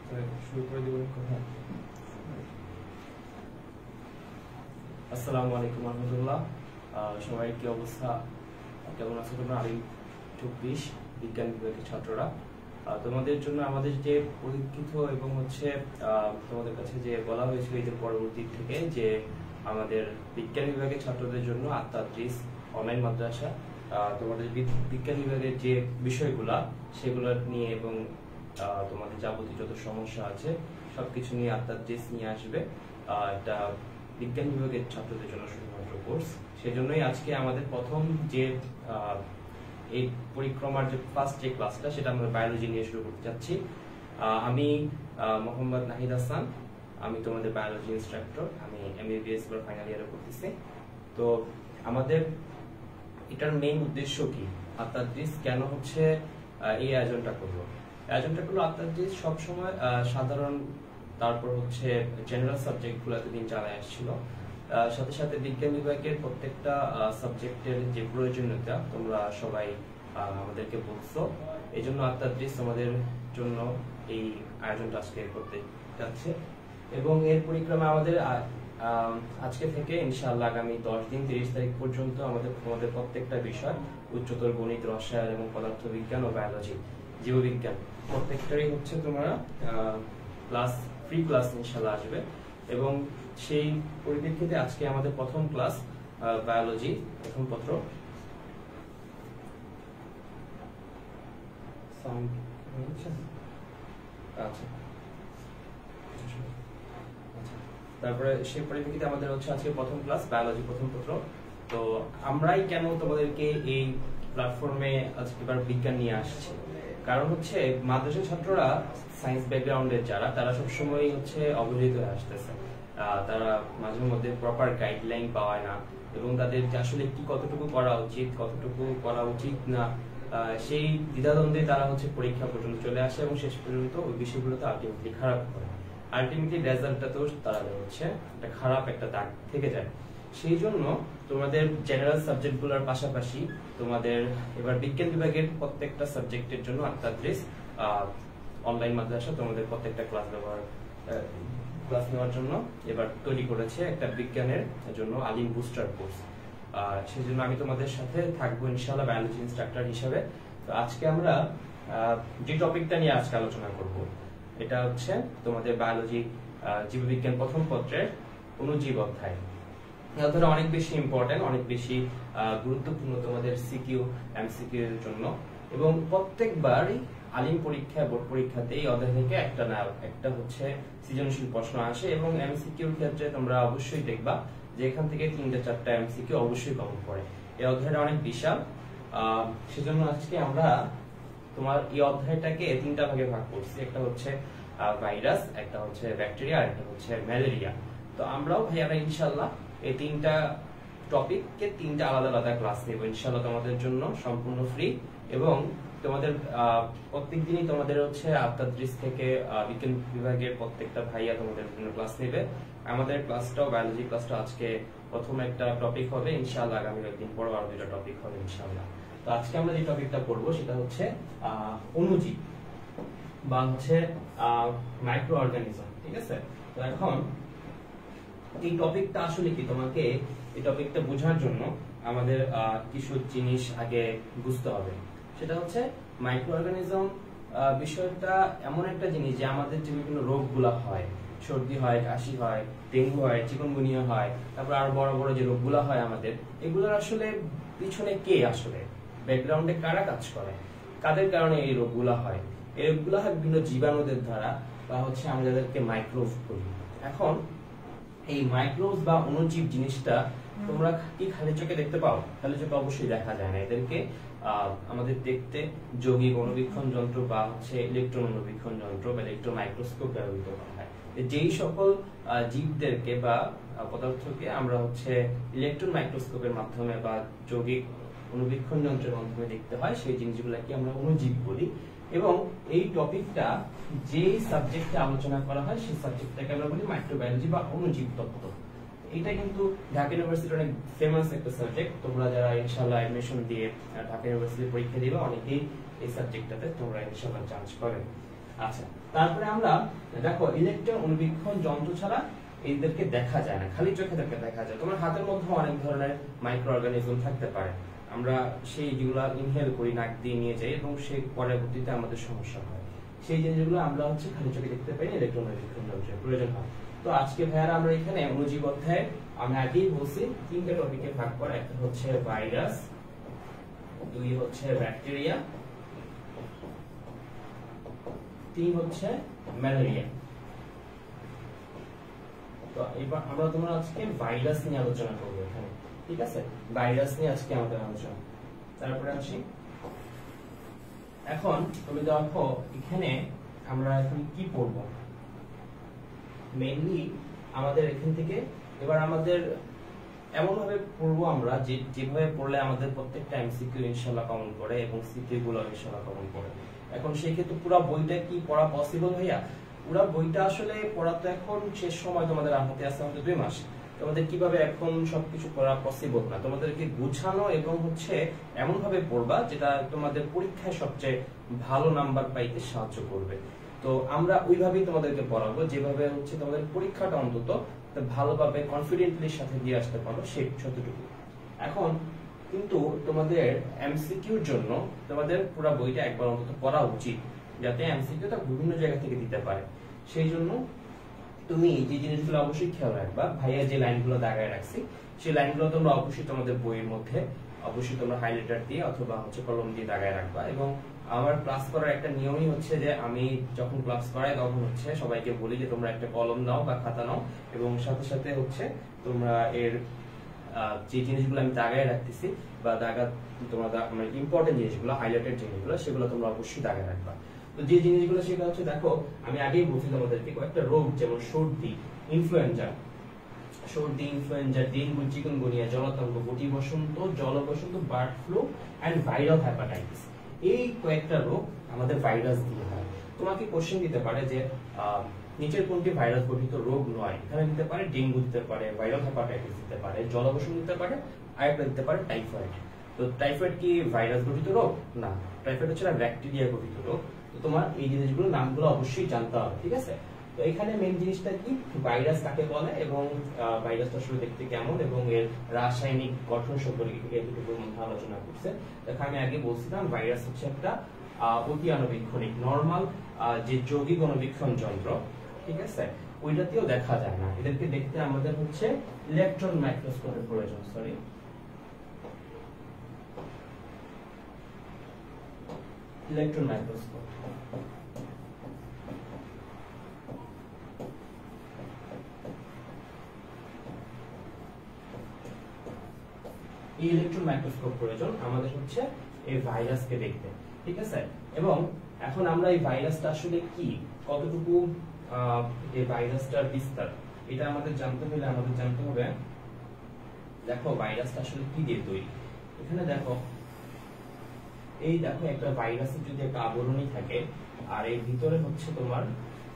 শুরু করে দিব কথা। আসসালামু আলাইকুম রহমতুল্লাহ। সবাই কি অবস্থা, কেমন আছো তোমরা? আমি 24 বিজ্ঞান বিভাগের ছাত্ররা। তোমাদের জন্য আমাদের যে পরীক্ষিত এবং হচ্ছে তোমাদের কাছে যে বলা হয়েছিল এদের পরবর্তী থেকে যে আমাদের বিজ্ঞান বিভাগের ছাত্রদের জন্য আত্মাদ্রিস অনলাইন মাদ্রাসা, তোমাদের বিজ্ঞান বিভাগের যে বিষয়গুলা সেগুলো নিয়ে এবং তোমাদের যাবতীয় যত সমস্যা আছে সবকিছু নিয়ে আত্মাদ্রিস নিয়ে আসবে। এটা বিজ্ঞান বিভাগের ছাত্রদের জন্য শুধুমাত্র কোর্স। সেজন্যই আজকে আমাদের প্রথম যে এই পরিক্রমার যে ফার্স্ট যে ক্লাসটা সেটা আমরা বায়োলজি নিয়ে শুরু করতে যাচ্ছি। আমি মোহাম্মদ নাহিদ হাসান, আমি তোমাদের বায়োলজি ইনস্ট্রাক্টর। আমি এমবিবিএস এর ফাইনাল ইয়ারে পড়তেছি। তো আমাদের এটার মেইন উদ্দেশ্য কি, আত্মাদ্রিস কেন হচ্ছে এই আয়োজনটা করবো? আয়োজনটা করলো আত্মাদ্রিস সবসময় সাধারণ, তারপর হচ্ছে জেনারেল সাবজেক্ট গুলো এতদিন চালায় আসছিল, সাথে সাথে বিজ্ঞান বিভাগের প্রত্যেকটা সাবজেক্টের যে প্রয়োজনীয়তা তোমরা সবাই আমাদেরকে বলছো। এই জন্য আত্মাদ্রিস তোমাদের জন্য এই আয়োজনটা আজকে করতে যাচ্ছে। এবং এর পরিক্রমা আমাদের আজকে থেকে ইনশাআল্লাহ আগামী 10 দিন 30 তারিখ পর্যন্ত তোমাদের প্রত্যেকটা বিষয়, উচ্চতর গণিত, রসায়ন এবং পদার্থবিজ্ঞান ও বায়োলজি, জীববিজ্ঞান প্রত্যেকটারই হচ্ছে তোমরা ক্লাস, ফ্রি ক্লাস ইনশাআল্লাহ আসবে। এবং সেই পরিপ্রেক্ষিতে আজকে আমাদের প্রথম ক্লাস বায়োলজি প্রথম পত্র। আচ্ছা, তারপরে সেই পরিপ্রেক্ষিতে আমাদের হচ্ছে আজকে প্রথম ক্লাস বায়োলজি প্রথম পত্র। তো আমরাই কেন তোমাদেরকে এই প্ল্যাটফর্মে আজকে বিজ্ঞান নিয়ে আসছি, কারণ হচ্ছে মাদ্রাসা ছাত্ররা সায়েন্স ব্যাকগ্রাউন্ডের যারা, তারা সবসময় হচ্ছে অবহেলিত হয়ে আসতেছে। তারা মাঝে মধ্যে প্রপার গাইডলাইন পাওয়ায় না, এবং তাদের আসলে কি কতটুকু করা উচিত কতটুকু করা উচিত না সেই দ্বিধাদ্বন্দ্বে তারা হচ্ছে পরীক্ষা পর্যন্ত চলে আসে এবং শেষ পর্যন্ত ওই বিষয়গুলোতে আলটিমেটলি খারাপ করে। আলটিমেটলি রেজাল্টটা তো তারা হচ্ছে একটা খারাপ একটা দাগ থেকে যায়। সেই জন্য তোমাদের জেনারেল সাবজেক্টগুলোর পাশাপাশি তোমাদের এবার বিজ্ঞান বিভাগের প্রত্যেকটা সাবজেক্টের জন্য আত্মাদ্রিস অনলাইন মাদ্রাসা তোমাদের প্রত্যেকটা ক্লাস নেওয়ার জন্য এবার তৈরি করেছে একটা বিজ্ঞানের জন্য আলিম বুস্টার কোর্স। সেই জন্য আমি তোমাদের সাথে থাকবো ইনশাআল্লাহ বায়োলজি ইনস্ট্রাক্টর হিসেবে। তো আজকে আমরা যে টপিকটা নিয়ে আজকে আলোচনা করব এটা হচ্ছে তোমাদের বায়োলজি জীববিজ্ঞান প্রথম পত্রের অণুজীব অধ্যায়। এটা অনেক বেশি ইম্পর্টেন্ট, অনেক বেশি গুরুত্বপূর্ণ তোমাদের সিকিউ এমসিকিউ এর জন্য। এবং প্রত্যেকবারই আলিম পরীক্ষা, বোর্ড পরীক্ষাতে এই অধ্যায় থেকে একটা হচ্ছে সৃজনশীল প্রশ্ন আসে, এবং এমসিকিউর ক্ষেত্রে তোমরা অবশ্যই দেখবা যে এখান থেকে 3-4টা এমসিকিউ অবশ্যই কমন পড়ে। এই অধ্যায়টা অনেক বিশাল, সেজন্য আজকে আমরা তোমার এই অধ্যায়টাকে 3টা ভাগে ভাগ করছি। একটা হচ্ছে ভাইরাস, একটা হচ্ছে ব্যাকটেরিয়া, একটা হচ্ছে ম্যালেরিয়া। তো আমরাও ভাইয়ারা ইনশাআল্লাহ এই 3টা টপিককে 3টা আলাদা আলাদা ক্লাস নেব ইনশাআল্লাহ তোমাদের জন্য সম্পূর্ণ ফ্রি। এবং তোমাদের প্রত্যেক দিনই তোমাদের হচ্ছে আত্মাদ্রিস থেকে বিজ্ঞান বিভাগের প্রত্যেকটা ভাইয়া তোমাদের জন্য ক্লাস নেবে। আমাদের ক্লাসটাও বায়োলজি ক্লাসটা আজকে প্রথম একটা টপিক হবে, ইনশাআল্লাহ আগামী কয়েকদিন পর আরো 2টা টপিক হবে ইনশাআল্লাহ। তো আজকে আমরা যে টপিকটা পড়বো সেটা হচ্ছে অণুজীব বা হচ্ছে মাইক্রো অর্গানিজম। ঠিক আছে? তো এখন এই টপিকটা আসলে কি, তোমাকে এই টপিকটা বোঝার জন্য আমাদের কিছু জিনিস আগে বুঝতে হবে। সেটা হচ্ছে মাইক্রো অর্গানিজম বিষয়টা এমন একটা জিনিস যে আমাদের যে বিভিন্ন রোগগুলা হয়, সর্দি হয়, কাশি হয়, ডেঙ্গু হয়, চিকুনগুনিয়া হয়, তারপর আরো বড় বড় যে রোগগুলা হয় আমাদের, এগুলোর আসলে পিছনে কে, আসলে ব্যাকগ্রাউন্ডে কারা কাজ করে, কাদের কারণে এই রোগগুলা হয়? এই রোগগুলা হয় বিভিন্ন জীবাণুদের দ্বারা, বা হচ্ছে আমরা যাদেরকে মাইক্রোব বলি। এখন এই মাইক্রোবস বা অণুজীব জিনিসটা তোমরা কি খালি চোখে দেখতে পাও? খালি চোখে অবশ্যই দেখা যায় না। এদেরকে আমাদের দেখতে যৌগিক অণুবীক্ষণ যন্ত্র বা হচ্ছে ইলেকট্রন অণুবীক্ষণ যন্ত্র বা ইলেকট্রন মাইক্রোস্কোপ ব্যবহৃত হয়। যেই সকল জীবদেরকে বা পদার্থকে আমরা হচ্ছে ইলেকট্রন মাইক্রোস্কোপের মাধ্যমে বা যৌগিক অণুবীক্ষণ যন্ত্রের মাধ্যমে দেখতে হয়, সেই জিনিসগুলোকে আমরা অণুজীব বলি। এবং এই টপিকটা যে সাবজেক্টে আলোচনা করা হয় সেই সাবজেক্টটাকে আমরা বলি মাইক্রোবায়োলজি বা অণুজীব তত্ত্ব। এটা কিন্তু ঢাকা ইউনিভার্সিটির অনেক ফেমাস একটা সাবজেক্ট। তোমরা যারা ইনশাআল্লাহ অ্যাডমিশন দিয়ে ঢাকা ইউনিভার্সিটি পরীক্ষা দিবে, অনেকেই এই সাবজেক্টটাতে তোমরা ইনশাআল্লাহ চান্স পাবে। আচ্ছা, তারপরে আমরা দেখো ইলেকট্রন অনুবীক্ষণ যন্ত্র ছাড়া এদেরকে দেখা যায় না, খালি চোখে দেখা যায়। তোমার হাতের মধ্যে অনেক ধরনের মাইক্রো অর্গানিজম থাকতে পারে, আমরা সেই যেগুলো ইনহেল করি, নাক দিয়ে নিয়ে যাই এবং সেই পরবর্তীতে আমাদের সমস্যা হয়, সেই জিনিসগুলো আমরা হচ্ছে খালি চোখে দেখতে পাই, ইলেকট্রন অনুবীক্ষণ যন্ত্রের প্রয়োজন হয়। তো আজকে ভাইয়ারা আমরা এখানে অণুজীব অধ্যায়ে আমি আগেই বলছি তিনটা টপিকে ভাগ করা, একটা হচ্ছে ভাইরাস, দুই হচ্ছে ব্যাকটেরিয়া, তিন হচ্ছে ম্যালেরিয়া। তো এবার আমরা তোমরা আজকে ভাইরাস নিয়ে আলোচনা করবো এখানে, ঠিক আছে? ভাইরাস নিয়ে আজকে আমাদের আলোচনা। তারপরে আসি, এখন তুমি দেখো এখানে আমরা এখন কি পড়বো, মেইনলি আমাদের এখান থেকে এবার আমাদের এমন ভাবে পড়বো আমরা যেভাবে পড়লে আমাদের প্রত্যেকটা এমসিকিউ ইনশাআল্লাহ কমন করে এবং সিকিউ গুলো ইনশাআল্লাহ কমন করে। এখন সেই ক্ষেত্রে পুরো বইটা কি পড়া পসিবল ভাইয়া? পুরো বইটা আসলে পড়া তো এখন শেষ সময়, তোমাদের হাতে আছে আমাদের 2 মাস, তোমাদের কিভাবে এখন সবকিছু পড়া পসিবল না। তোমাদেরকে গুছানো এবং হচ্ছে এমন ভাবে পড়বা যেটা তোমাদের পরীক্ষায় সবচেয়ে ভালো নাম্বার পাইতে সাহায্য করবে। তো আমরা ওইভাবেই তোমাদেরকে পড়াবো যেভাবে হচ্ছে তোমাদের পরীক্ষাটা অন্তত ভালোভাবে কনফিডেন্টলির সাথে দিয়ে আসতে পারো, সেই যতটুকু। এখন কিন্তু তোমাদের এমসিকিউর জন্য তোমাদের পুরো বইটা একবার অন্তত পড়া উচিত, যাতে এমসিকিউটা বিভিন্ন জায়গা থেকে দিতে পারে। সেই জন্য তুমি যে জিনিসগুলো অবশ্যই খেয়াল রাখবা, ভাইয়া যে লাইনগুলো দাগায় রাখছি সেই লাইনগুলো তোমরা অবশ্যই তোমাদের বইয়ের মধ্যে অবশ্যই তোমরা হাইলাইটার দিয়ে অথবা হচ্ছে কলম দিয়ে দাগায় রাখবা। এবং আমার ক্লাস করার একটা নিয়মই হচ্ছে যে আমি যখন ক্লাস করাই তখন হচ্ছে সবাইকে বলি যে তোমরা একটা কলম নাও বা খাতা নাও এবং সাথে সাথে হচ্ছে তোমরা এর যে জিনিসগুলো আমি দাগায় রাখতেছি বা তোমরা মানে ইম্পর্টেন্ট জিনিসগুলো, হাইলাইটেড জিনিসগুলো, সেগুলো তোমরা অবশ্যই দাগায় রাখবা। তো যে জিনিসগুলো সেটা হচ্ছে, দেখো আমি আগেই বলছি তোমাদেরকে কয়েকটা রোগ, যেমন সর্দি, ইনফ্লুয়েঞ্জা, ডেঙ্গু, চিকুনগুনিয়া, জলাতঙ্ক, গুটি বসন্ত, জলবসন্ত, bird flu and viral hepatitis, এই কয়েকটা রোগ আমাদের ভাইরাস দিয়ে হয়। তোমাকে কোশ্চেন দিতে পারে যে নিচের কোনটি ভাইরাস গঠিত রোগ নয়, এখানে দিতে পারে ডেঙ্গু, দিতে পারে ভাইরাল হেপাটাইটিস, দিতে পারে জলবসন্ত, দিতে পারে আরেকটা দিতে পারে টাইফয়েড। তো টাইফয়েড কি ভাইরাস গঠিত রোগ? না, টাইফয়েড হচ্ছে ব্যাকটেরিয়া গঠিত রোগ। তো তোমার এই জিনিসগুলো নামগুলো অবশ্যই জানতে হবে, ঠিক আছে? তো এখানে মেইন জিনিসটা কি, ভাইরাস কাকে বলে এবং ভাইরাসটা আসলে দেখতে কেমন এবং এর রাসায়নিক গঠন সম্পর্কে এটুকু মধ্যে আলোচনা করছে। দেখো আমি আগে বলছিলাম ভাইরাস হচ্ছে একটা অতি আণুবীক্ষণিক নরমাল যে যৌগিক অনুবীক্ষণ যন্ত্র, ঠিক আছে? ওইটাতেও দেখা যায় না, এদেরকে দেখতে আমাদের হচ্ছে ইলেকট্রন মাইক্রোস্কোপের প্রয়োজন। Electron microscope. এই ইলেকট্রন মাইক্রোস্কোপ প্রয়োজন আমাদের হচ্ছে এই ভাইরাসকে দেখতে, ঠিক আছে? এবং এখন আমরা এই ভাইরাসটা আসলে কি, কতটুকু এই ভাইরাসটার বিস্তার, এটা আমাদের জানতে হলে আমাদের জানতে হবে, দেখো ভাইরাসটা আসলে কি দিয়ে তৈরি। এখানে দেখো, এই দেখো একটা ভাইরাসের যদি একটা আবরণী থাকে আর এর ভিতরে হচ্ছে তোমার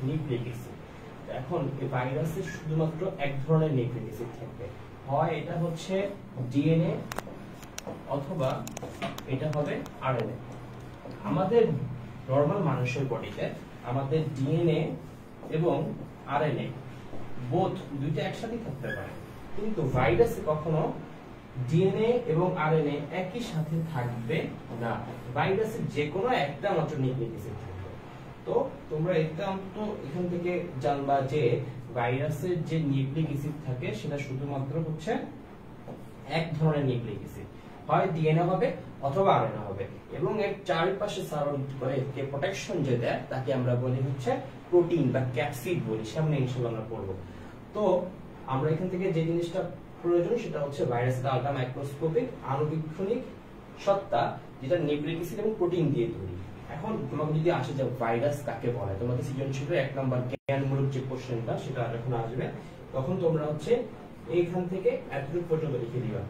নিউক্লিক অ্যাসিড। এখন এই ভাইরাসের শুধুমাত্র এক ধরনের নিউক্লিক অ্যাসিড থাকবে, হয় এটা হচ্ছে ডিএনএ অথবা এটা হবে আরএনএ। আমাদের নরমাল মানুষের বডিতে আমাদের ডিএনএ এবং আরএনএ বোথ দুইটা একসাথে থাকতে পারে, কিন্তু ভাইরাসে কখনো ডিএনএ এবং আরএনএ একই সাথে থাকবে না, ভাইরাসে যে কোনো একটা মাত্র নিউক্লিক অ্যাসিড থাকবে। তো তোমরা এখান থেকে জানবা যে ভাইরাসের যে নিউক্লিক অ্যাসিড থাকে সেটা শুধুমাত্র হচ্ছে এক ধরনের নিউক্লিক অ্যাসিড, হয় ডিএনএ হবে অথবা আরএনএ হবে, এবং এর চারপাশে সারাউন্ড করে একে প্রোটেকশন যে দেয় তাকে আমরা বলি হচ্ছে প্রোটিন বা ক্যাপসিড বলি, সামনে ইনশাআল্লাহ আমরা পড়ব। তো আমরা এখান থেকে যে জিনিসটা প্রয়োজন সেটা হচ্ছে ভাইরাসের আলট্রা মাইক্রোস্কোপিক আণুবীক্ষণিক সত্তা, যেটা নিউক্লিক অ্যাসিড এবং প্রোটিন দিয়ে তৈরি। এখন তোমাকে যদি আসে যে ভাইরাস কাকে বলে, তোমাকে সৃজনশীলের 1 নম্বর জ্ঞানমূলক যে কোশ্চেনটা সেটা যখন আসবে তখন তোমরা হচ্ছে এইখান থেকে এতটুকু পর্যন্ত লিখে দিবা।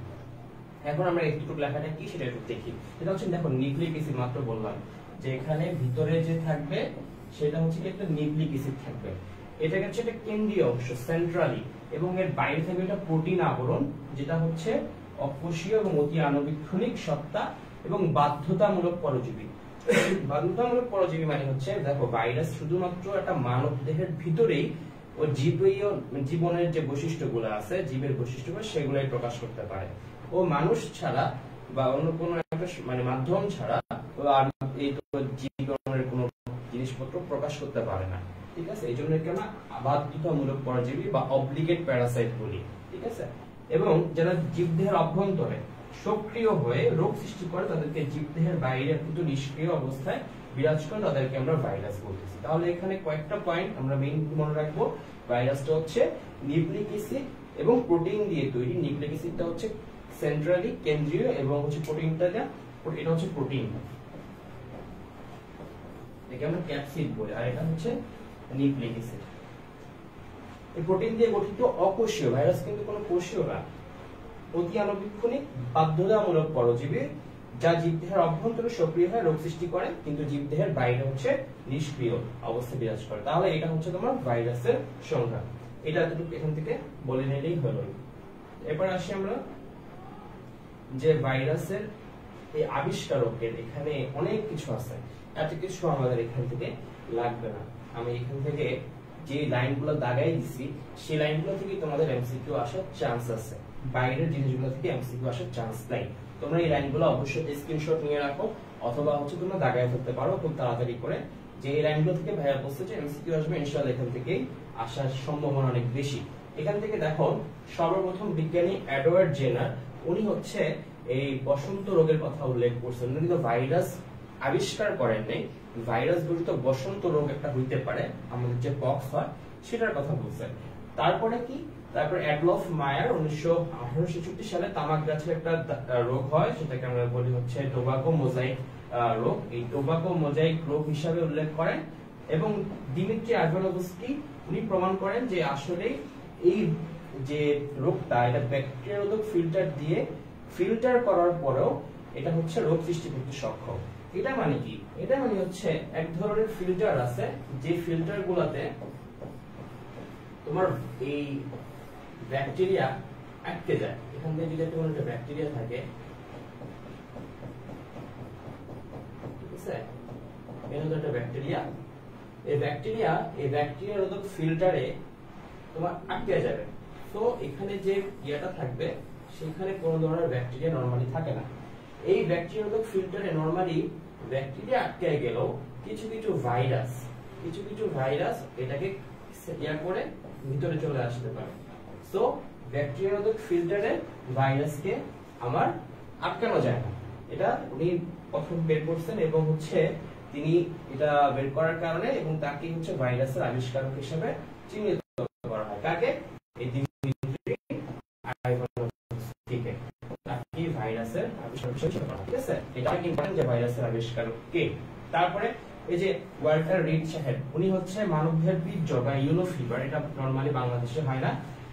এখন আমরা এতটুকু লেখাটা কি সেটা একটু দেখি। এটা হচ্ছে দেখো নিউক্লিক অ্যাসিড, মাত্র বললাম যে এখানে ভিতরে যে থাকবে সেটা হচ্ছে একটা নিউক্লিক অ্যাসিড থাকবে, এটা হচ্ছে একটা কেন্দ্রীয় অংশ সেন্ট্রালি, এবং এর বাইরে থাকবে একটা প্রোটিন আবরণ যেটা হচ্ছে অকোষীয় এবং অতি আণুবীক্ষণিক সত্তা এবং বাধ্যতামূলক পরজীবী। বাধ্যতামূলক পরজীবী মানে হচ্ছে দেখো ভাইরাস শুধুমাত্র একটা মানব দেহের ভিতরেই ও জীবীয় জীবনের যে বৈশিষ্ট্যগুলো আছে, জীবের বৈশিষ্ট্যগুলো সেগুলাই প্রকাশ করতে পারে। ও মানুষ ছাড়া বা অন্য কোনো একটা মানে মাধ্যম ছাড়া ও আর এই জীবনের কোনো জিনিসপত্র প্রকাশ করতে পারে না। ঠিক আছে, এই জন্য আমরা বাধ্যতামূলক পরজীবী বা অব্লিগেট প্যারাসাইট বলি। ঠিক আছে, এবং যারা জীবদেহের অভ্যন্তরে সক্রিয় হয়ে রোগ সৃষ্টি করে তাদেরকে জীবদেহের বাইরে কিন্তু নিষ্ক্রিয় অবস্থায় বিরাজ করে তাদেরকে আমরা ভাইরাস বলতেছি। তাহলে এখানে কয়েকটা পয়েন্ট আমরা মেইন মনে রাখবো। ভাইরাসটা হচ্ছে নিউক্লিক অ্যাসিড এবং প্রোটিন দিয়ে তৈরি। নিউক্লিক অ্যাসিডটা হচ্ছে সেন্ট্রালি কেন্দ্রীয় এবং হচ্ছে প্রোটিনটা এটা হচ্ছে প্রোটিন, একে আমরা ক্যাপসিড বলি, আর এটা হচ্ছে নিউক্লিক অ্যাসিড। এই প্রোটিন দিয়ে গঠিত অকোষীয় ভাইরাস কিন্তু কোনো কোষীয় না, অতি আণুবীক্ষণিক বাধ্যতামূলক পরজীবী যা জীবদেহের অভ্যন্তরে সক্রিয় হয়ে রোগ সৃষ্টি করে কিন্তু জীবদেহের বাইরে হচ্ছে নিষ্ক্রিয় অবস্থা বিরাজ করে। তাহলে এটা হচ্ছে তোমার ভাইরাসের সংজ্ঞা। এটা এতটুকু এখান থেকে বলে নিলেই হলো। এরপর আসি আমরা যে ভাইরাসের এই আবিষ্কারকের এখানে অনেক কিছু আছে, এত কিছু আমাদের এখান থেকে লাগবে না। আমি এখান থেকে যে লাইনগুলো দাগাই দিছি সেই লাইনগুলো থেকে তোমাদের এমসিকিউ আসার চান্স আছে, বাইরের জিনিসগুলো থেকে এমসিকিউ আসার চান্স নাই। তোমরা এই লাইনগুলো অবশ্যই স্ক্রিনশট নিয়ে রাখো অথবা হচ্ছে তোমরা দাগায় ফেলতে পারো খুব তাড়াতাড়ি করে, যে এই লাইনগুলো থেকে ভাইয়া বলছে যে এমসিকিউ আসবে, ইনশাআল্লাহ এখান থেকে আসার সম্ভাবনা অনেক বেশি। এখান থেকে দেখো সর্বপ্রথম বিজ্ঞানী এডওয়ার্ড জেনার উনি হচ্ছে এই বসন্ত রোগের কথা উল্লেখ করছেন। উনি কিন্তু ভাইরাস আবিষ্কার করেন নাই, ভাইরাস ঘটিত বসন্ত রোগ একটা হইতে পারে, আমাদের যে পক্স হয় সেটার কথা বলছেন। তারপরে কি, তারপর অ্যাডলফ মায়ার 1866 সালে তামাক গাছের একটা রোগ হয়, সেটাকে আমরা বলি হচ্ছে টোবাকো মোজাইক রোগ। এই টোবাকো মোজাইক রোগ হিসাবে উল্লেখ করেন এবং দিমিত্রি আইভানোভস্কি উনি প্রমাণ করেন যে আসলে এই যে রোগটা এটা ব্যাকটেরিয়ারোধক ফিল্টার দিয়ে ফিল্টার করার পরেও এটা হচ্ছে রোগ সৃষ্টি করতে সক্ষম। এটা মানে কি, এটা মানে হচ্ছে এক ধরনের ফিল্টার আছে যে ফিল্টার গুলাতে তোমার এই ব্যাকটেরিয়া আটকে যায়। এখান থেকে যদি একটা ব্যাকটেরিয়া থাকে, ঠিক আছে, এখানে একটা ব্যাকটেরিয়া, এই ব্যাকটেরিয়া রোধক ফিল্টারে তোমার আটকে যাবে। তো এখানে যে ইয়েটা থাকবে সেখানে কোনো ধরনের ব্যাকটেরিয়া নরমালি থাকে না। এই ব্যাকটেরিয়া রোধক ফিল্টারে নরমালি ব্যাকটেরিয়া আটকে গেলেও কিছু কিছু ভাইরাস এটাকে ইয়া করে ভিতরে চলে আসতে পারে। সো ব্যাকটেরিয়া রোধক ফিল্টারে ভাইরাসকে আমার আটকানো যায় না। এটা উনি প্রথম বের করছেন এবং হচ্ছে তিনি এটা বের করার কারণে এবং তাকে হচ্ছে ভাইরাসের আবিষ্কারক হিসেবে চিহ্নিত করা হয়। কাকে? এই দিমিত্রি আইভানোভস্কিকে তাকে ভাইরাসের আবিষ্কারক হিসেবে করা হয়। ঠিক আছে, এটা কি ইম্পর্টেন্ট যে ভাইরাসের আবিষ্কারক কে। তারপরে এই যে ওয়াল্টার রিড সাহেব উনি হচ্ছে মানবদেহের পিতজ্বর বা ইয়েলো ফিভার, এটা নরমালি বাংলাদেশে হয় না,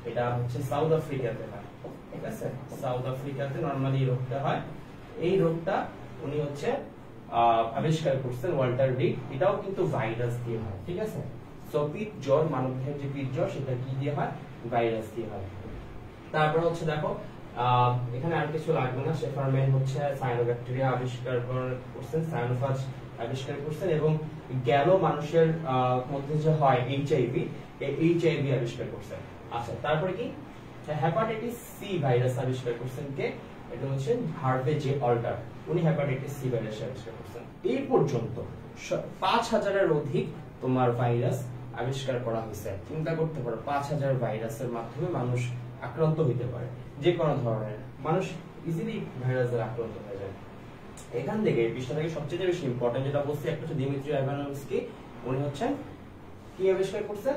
এটা হচ্ছে সাউথ আফ্রিকাতে হয়। ঠিক আছে, সাউথ আফ্রিকাতে নরমালি রোগটা হয়। এই রোগটা উনি হচ্ছে আবিষ্কার করছেন ওয়াল্টার রিড, এটাও কিন্তু ভাইরাস দিয়ে হয়। ঠিক আছে, সো পিতজ্বর, মানবদেহের যে পিতজ্বর সেটা কি দিয়ে হয়? ভাইরাস দিয়ে হয়। তারপর হচ্ছে দেখো এখানে আর কিছু লাগবে না, শেফারম্যান হচ্ছে সায়ানোব্যাকটেরিয়া আবিষ্কার করছেন, সায়ানোফাজ আবিষ্কার করছেন এবং গেল মানুষের মধ্যে যে হয় এইচআইভি, এই এইচআইভি আবিষ্কার করছেন। আচ্ছা, তারপরে কি হেপাটাইটিস সি ভাইরাস আবিষ্কার করছেন কে? এটা হচ্ছে হার্ভে জে অল্টার, উনি হেপাটাইটিস সি ভাইরাস আবিষ্কার করছেন। এই পর্যন্ত 5000-এর অধিক তোমার ভাইরাস আবিষ্কার করা হয়েছে। চিন্তা করতে পারো 5000 ভাইরাসের মাধ্যমে মানুষ আক্রান্ত হইতে পারে, যে কোনো ধরনের মানুষ ইজিলি ভাইরাসের আক্রান্ত হয়ে যায়। এখান থেকে পৃষ্ঠা থেকে সবচেয়ে বেশি ইম্পর্টেন্ট যেটা বলছি একটা হচ্ছে দিমিত্রি আইভানোভস্কি, উনি হচ্ছেন কি আবিষ্কার করছেন?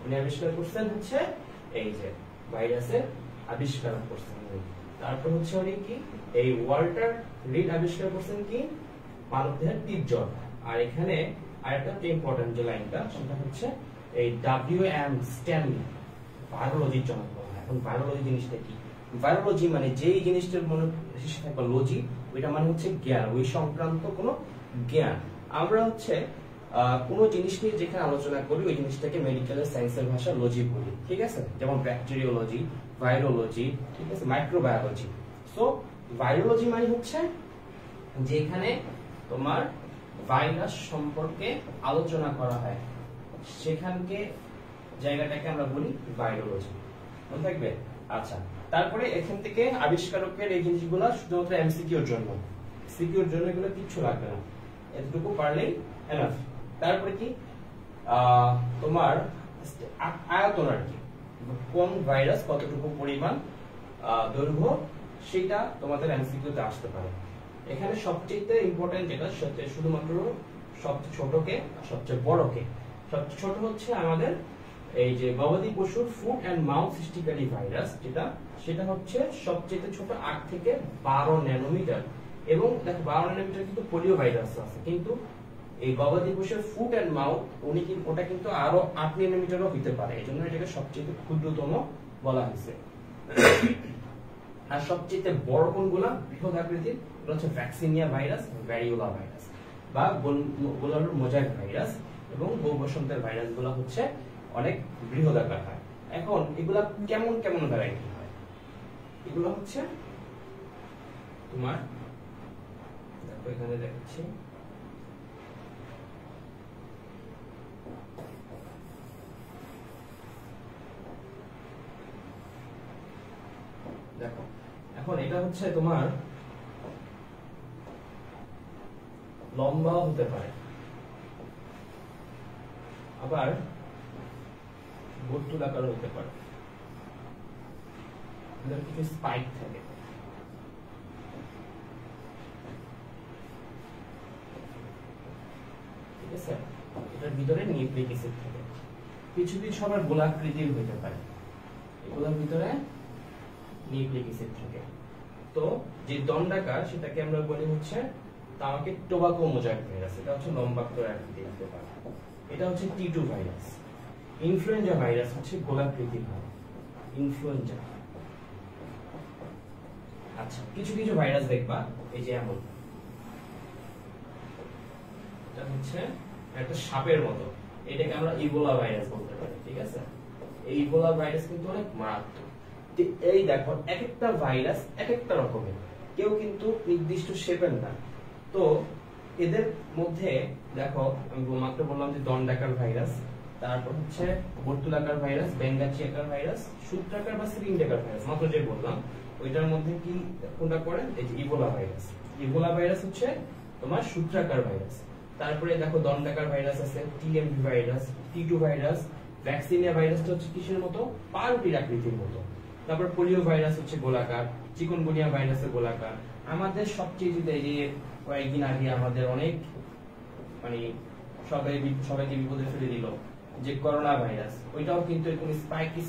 উনি আবিষ্কার করছেন হচ্ছে এই যে ভাইরাসের আবিষ্কার করছেন। তারপর হচ্ছে উনি কি এই ওয়াল্টার রিড আবিষ্কার করছেন কি? মানবদেহের পিতজ্বর। আর এখানে আরেকটা ইম্পর্টেন্ট যে লাইনটা সেটা হচ্ছে এই ডব্লিউ.এম. স্ট্যানলি ভাইরোলজির জনক বলা হয়। এখন ভাইরোলজি জিনিসটা কি? ভাইরোলজি মানে যেই জিনিসটার মনে শেষে থাকবে লজি, ওইটা মানে হচ্ছে জ্ঞান, ওই সংক্রান্ত কোনো জ্ঞান। আমরা হচ্ছে কোনো জিনিস নিয়ে যেখানে আলোচনা করি ওই জিনিসটাকে মেডিকেলের সায়েন্সের ভাষা লজি বলি। ঠিক আছে, যেমন ব্যাকটেরিওলজি, ভাইরোলজি, ঠিক আছে, মাইক্রোবায়োলজি। সো ভাইরোলজি মানে হচ্ছে যেখানে তোমার ভাইরাস সম্পর্কে আলোচনা করা হয় সেখানকে জায়গাটাকে আমরা বলি ভাইরোলজি। মনে থাকবে? আচ্ছা, তারপরে এখান থেকে আবিষ্কারকের এই জিনিসগুলো শুধুমাত্র এমসিকিউর জন্য, সিকিউর জন্য এগুলো কিচ্ছু লাগবে না, এতটুকু পারলেই এনাফ। তারপরে কি তোমার আয়তন আর কি, কোন ভাইরাস কতটুকু পরিমাণ দৈর্ঘ্য সেটা তোমাদের এমসিকিউতে আসতে পারে। এখানে সবচেয়ে ইম্পর্টেন্ট যেটা শুধুমাত্র সবচেয়ে ছোটকে আর সবচেয়ে বড়কে। সবচেয়ে ছোট হচ্ছে আমাদের এই যে গবাদি পশুর ফুট অ্যান্ড মাউথ সৃষ্টিকারী ভাইরাস, সেটা হচ্ছে সবচেয়ে ছোট 8 থেকে 12 ন্যানোমিটার। এবং দেখো 12 ন্যানোমিটার কিন্তু পোলিও ভাইরাস আছে, কিন্তু এই গবাদি পশুর ফুট অ্যান্ড মাউথ ওটা কিন্তু আরো 8 ন্যানোমিটারও হতে পারে, এই জন্য এটাকে সবচেয়ে ক্ষুদ্রতম বলা হয়েছে। আর সবচেয়ে বড় কোনগুলা বৃহৎ আকৃতির, এটা হচ্ছে ভ্যাকসিনিয়া ভাইরাস, ভ্যারিওলা ভাইরাস বা গোলালুর মোজাইক ভাইরাস এবং বউ বসন্তের ভাইরাস গুলা হচ্ছে অনেক বৃহৎ আকার হয়। এখন এগুলা কেমন কেমন ভ্যারাইটি হয়, এগুলো হচ্ছে তোমার দেখো এখানে দেখাচ্ছি, দেখো এখন এটা হচ্ছে তোমার লম্বা হতে পারে, আবার বর্তুলাকার হতে পারে, কিছু স্পাইক থাকে। ঠিক আছে, এটার ভিতরে নিউক্লিক অ্যাসিড থাকে। কিছু কিছু আবার গোলাকৃতির হতে পারে, এগুলোর ভিতরে নিউক্লিক অ্যাসিড থাকে। তো যে দণ্ডাকার সেটাকে আমরা বলি হচ্ছে তামাকে টোবাকো মোজাইক ভাইরাস, এটা হচ্ছে লম্বাক্তর আকৃতির হতে পারে। এটা হচ্ছে T2 ভাইরাস। ইনফ্লুয়েঞ্জা ভাইরাস হচ্ছে গোলাকৃতির হয়, ইনফ্লুয়েঞ্জা। আচ্ছা, কিছু কিছু ভাইরাস দেখবা এই যে এমন, এটা হচ্ছে একটা সাপের মতো, এটাকে আমরা ইবোলা ভাইরাস বলতে পারি। ঠিক আছে, এই ইবোলা ভাইরাস কিন্তু অনেক মারাত্মক। এই দেখো এক একটা ভাইরাস এক একটা রকমের, কেউ কিন্তু নির্দিষ্ট শেপের না। তো এদের মধ্যে দেখো আমি মাত্র বললাম যে দণ্ডাকার ভাইরাস, তারপর হচ্ছে বর্তুলাকার ভাইরাস, বেঙ্গাচিয়াকার ভাইরাস, সূত্রাকার বা সিলিন্ডাকার ভাইরাস, মাত্র যে বললাম ওইটার মধ্যে কি কোনটা পড়ে? এই যে ইবোলা ভাইরাস। ইবোলা ভাইরাস হচ্ছে তোমার সূত্রাকার ভাইরাস। তারপরে দেখো দণ্ডাকার ভাইরাস আছে, TMV virus, T2 virus. Vaccinia ভাইরাসটা হচ্ছে কিসের মতো? পাউরুটির আকৃতির মতো। তারপর পোলিও ভাইরাস হচ্ছে গোলাকার, চিকুনগুনিয়া ভাইরাসের গোলাকার। আমাদের সবচেয়ে এই যে কয়েকদিন আগে আমাদের অনেক মানে সবাইকে বিপদে ফেলে দিল যে করোনা ভাইরাস, ওইটাও কিন্তু এরকম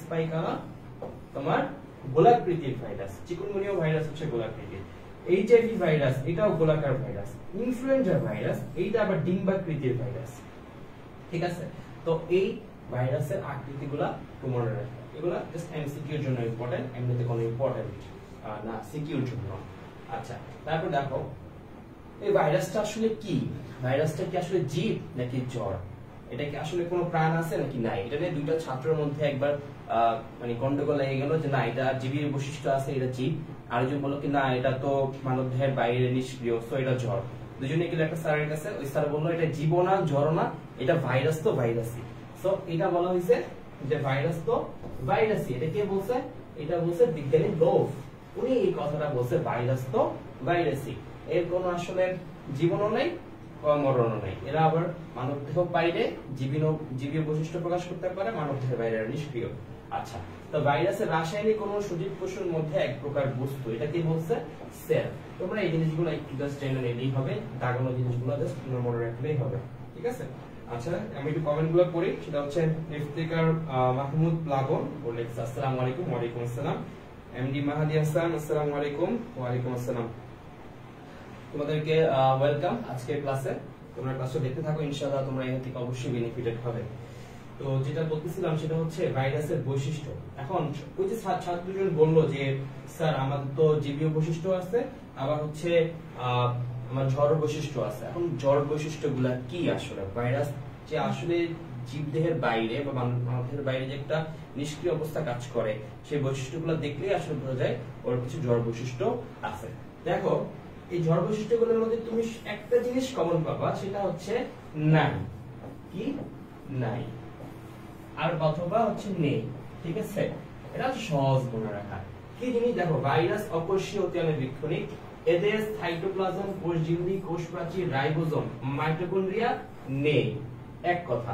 স্পাইক আলা তোমার গোলাকৃতির ভাইরাস। চিকুনগুনিয়া ভাইরাস হচ্ছে গোলাকৃতির। এইচআইভি ভাইরাস এটাও গোলাকার ভাইরাস। ইনফ্লুয়েঞ্জা ভাইরাস এইটা আবার ডিম্বাকৃতির ভাইরাস। ঠিক আছে, তো এই ভাইরাসের আকৃতিগুলা তোমার রাখবে, এগুলা জাস্ট এমসিকিউর জন্য ইম্পর্টেন্ট, এমনিতে কোনো ইম্পর্টেন্ট না সিকিউর জন্য। আচ্ছা, তারপর দেখো এই ভাইরাসটা আসলে কি? ভাইরাসটা কি আসলে জীব নাকি জ্বর? এটা কি আসলে কোনো প্রাণ আছে নাকি নাই? এটা নিয়ে দুইটা ছাত্রের মধ্যে একবার মানে গন্ডগোল লেগে গেল যে না এটা জীবের বৈশিষ্ট্য আছে, এটা জীব। আরেকজন বললো কি না এটা তো মানব দেহের বাইরে নিষ্ক্রিয়, সো এটা জ্বর। দুজনে গেলে একটা স্যারের কাছে, ওই স্যার বললো এটা জীবও না জ্বরও না, এটা ভাইরাস তো ভাইরাসই। সো এটা বলা হয়েছে যে ভাইরাস তো ভাইরাসই। এটা কে বলছে? এটা বলছে বিজ্ঞানী লোভ, উনি এই কথাটা বলছে ভাইরাস তো ভাইরাসই। এর কোনো আসলে জীবনও নাই মরণও নাই। এরা আবার মানব দেহ বাইরে জীবীয় বৈশিষ্ট্য প্রকাশ করতে পারে, মানব দেহের বাইরে নিষ্ক্রিয়। আচ্ছা, তো ভাইরাসের রাসায়নিক কোন সজীব কোষের মধ্যে এক প্রকার বস্তু, এটা কি বলছে? সেল। তোমরা এই জিনিসগুলো একটু জাস্ট জেনে নিলেই হবে, দাগানো জিনিসগুলো জাস্ট তোমরা মনে রাখলেই হবে। ঠিক আছে, আচ্ছা আমি একটু কমেন্টগুলো পড়ি। সেটা হচ্ছে ইফতিকার মাহমুদ প্লাবন বলে আসসালামু আলাইকুম। ওয়া আলাইকুম আসসালাম। এমডি মাহাদি হাসান আসসালামু আলাইকুম। ওয়া আলাইকুম আসসালাম। তোমাদেরকে ওয়েলকাম আজকের ক্লাসে। তোমরা ক্লাসটা দেখতে থাকো, ইনশাআল্লাহ তোমরা এখান থেকে অবশ্যই বেনিফিটেড হবে। তো যেটা বলতেছিলাম সেটা হচ্ছে ভাইরাসের বৈশিষ্ট্য। এখন ওই যে ছাত্রজন বললো যে স্যার আমাদের তো জীবীয় বৈশিষ্ট্য আছে, আবার হচ্ছে আমার জ্বর বৈশিষ্ট্য আছে। এখন জ্বর বৈশিষ্ট্যগুলা কি আসলে? ভাইরাস যে আসলে জীবদেহের বাইরে বা মানবদেহের বাইরে যে একটা নিষ্ক্রিয় অবস্থা কাজ করে, সেই বৈশিষ্ট্যগুলো দেখলেই আসলে বোঝা যায় ওর কিছু জ্বর বৈশিষ্ট্য আছে। দেখো এই ঝড় বৈশিষ্ট্যগুলোর মধ্যে তুমি একটা জিনিস কমন পাবা, সেটা হচ্ছে নাই। কি নাই, আর অথবা হচ্ছে নেই। ঠিক আছে, এটা সহজ মনে রাখা। কি জিনিস দেখো, ভাইরাস অকোষীয় অতি বৃক্ষণিক, এদের সাইটোপ্লাজম, কোষঝিল্লি, কোষ প্রাচীর, রাইবোজোম, মাইটোকন্ড্রিয়া নেই। এক কথা,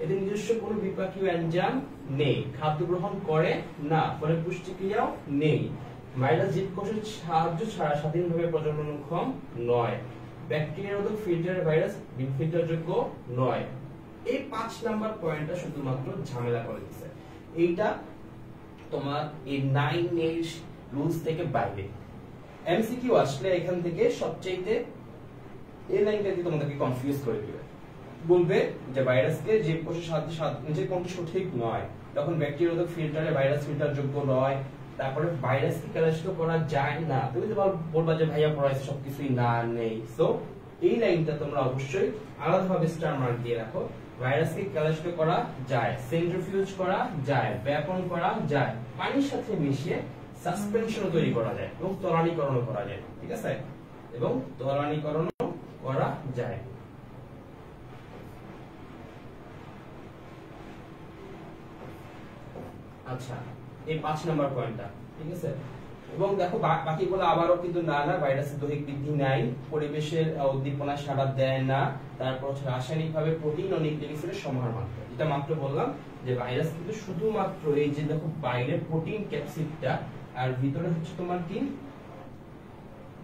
এদের নিজস্ব কোনো বিপাকীয় এনজাইম নেই, খাদ্য গ্রহণ করে না, ফলে পুষ্টিক্রিয়াও নেই। ভাইরাস জীবকোষের সাহায্য ছাড়া স্বাধীনভাবে প্রজননক্ষম নয়। ব্যাকটেরিয়ার ফিল্টার ভাইরাস ফিল্টারযোগ্য নয়। এই 5 নাম্বার পয়েন্টটা শুধুমাত্র ঝামেলা করে দিচ্ছে। এইটা তোমার এই 9 রুলস থেকে বাইরে। এমসিকিউ আসলে এখান থেকে সবচেয়ে এই লাইনটা দিয়ে তোমাদেরকে কনফিউজ করে দিবে। বলবে যে ভাইরাসকে জীবকোষের সাহায্যে যে কোনটি সঠিক নয়, তখন ব্যাকটেরিয়া ফিল্টারে ভাইরাস ফিল্টারযোগ্য নয়। তারপরে ভাইরাসকে ক্যালসিফাই করা যায় না, তুমি তো বলবা যে ভাইয়া পড়াইছে সবকিছুই না নেই। সো এই লাইনটা তোমরা অবশ্যই আলাদাভাবে স্টার মার্ক দিয়ে রাখো। ভাইরাসকে ক্যালসিফাই করা যায়, সেন্ট্রিফিউজ করা যায়, ব্যাপন করা যায়, পানির সাথে মিশিয়ে সাসপেনশন তৈরি করা যায় এবং তরলীকরণ করা যায়। ঠিক আছে, এবং তরলীকরণ করা যায়। আচ্ছা, এই 5 নাম্বার পয়েন্টটা ঠিক আছে। এবং দেখো বাকিগুলো আবারও কিন্তু না না, ভাইরাসের দৈহিক বৃদ্ধি নাই, পরিবেশের উদ্দীপনা সাড়া দেয় না, তারপর রাসায়নিকভাবে প্রোটিন ও নিউক্লিক অ্যাসিডের সমাহার মাত্র। এটা মাত্র বললাম যে ভাইরাস কিন্তু শুধুমাত্র এই যে দেখো বাইরে প্রোটিন ক্যাপসিডটা আর ভিতরে হচ্ছে তোমার কি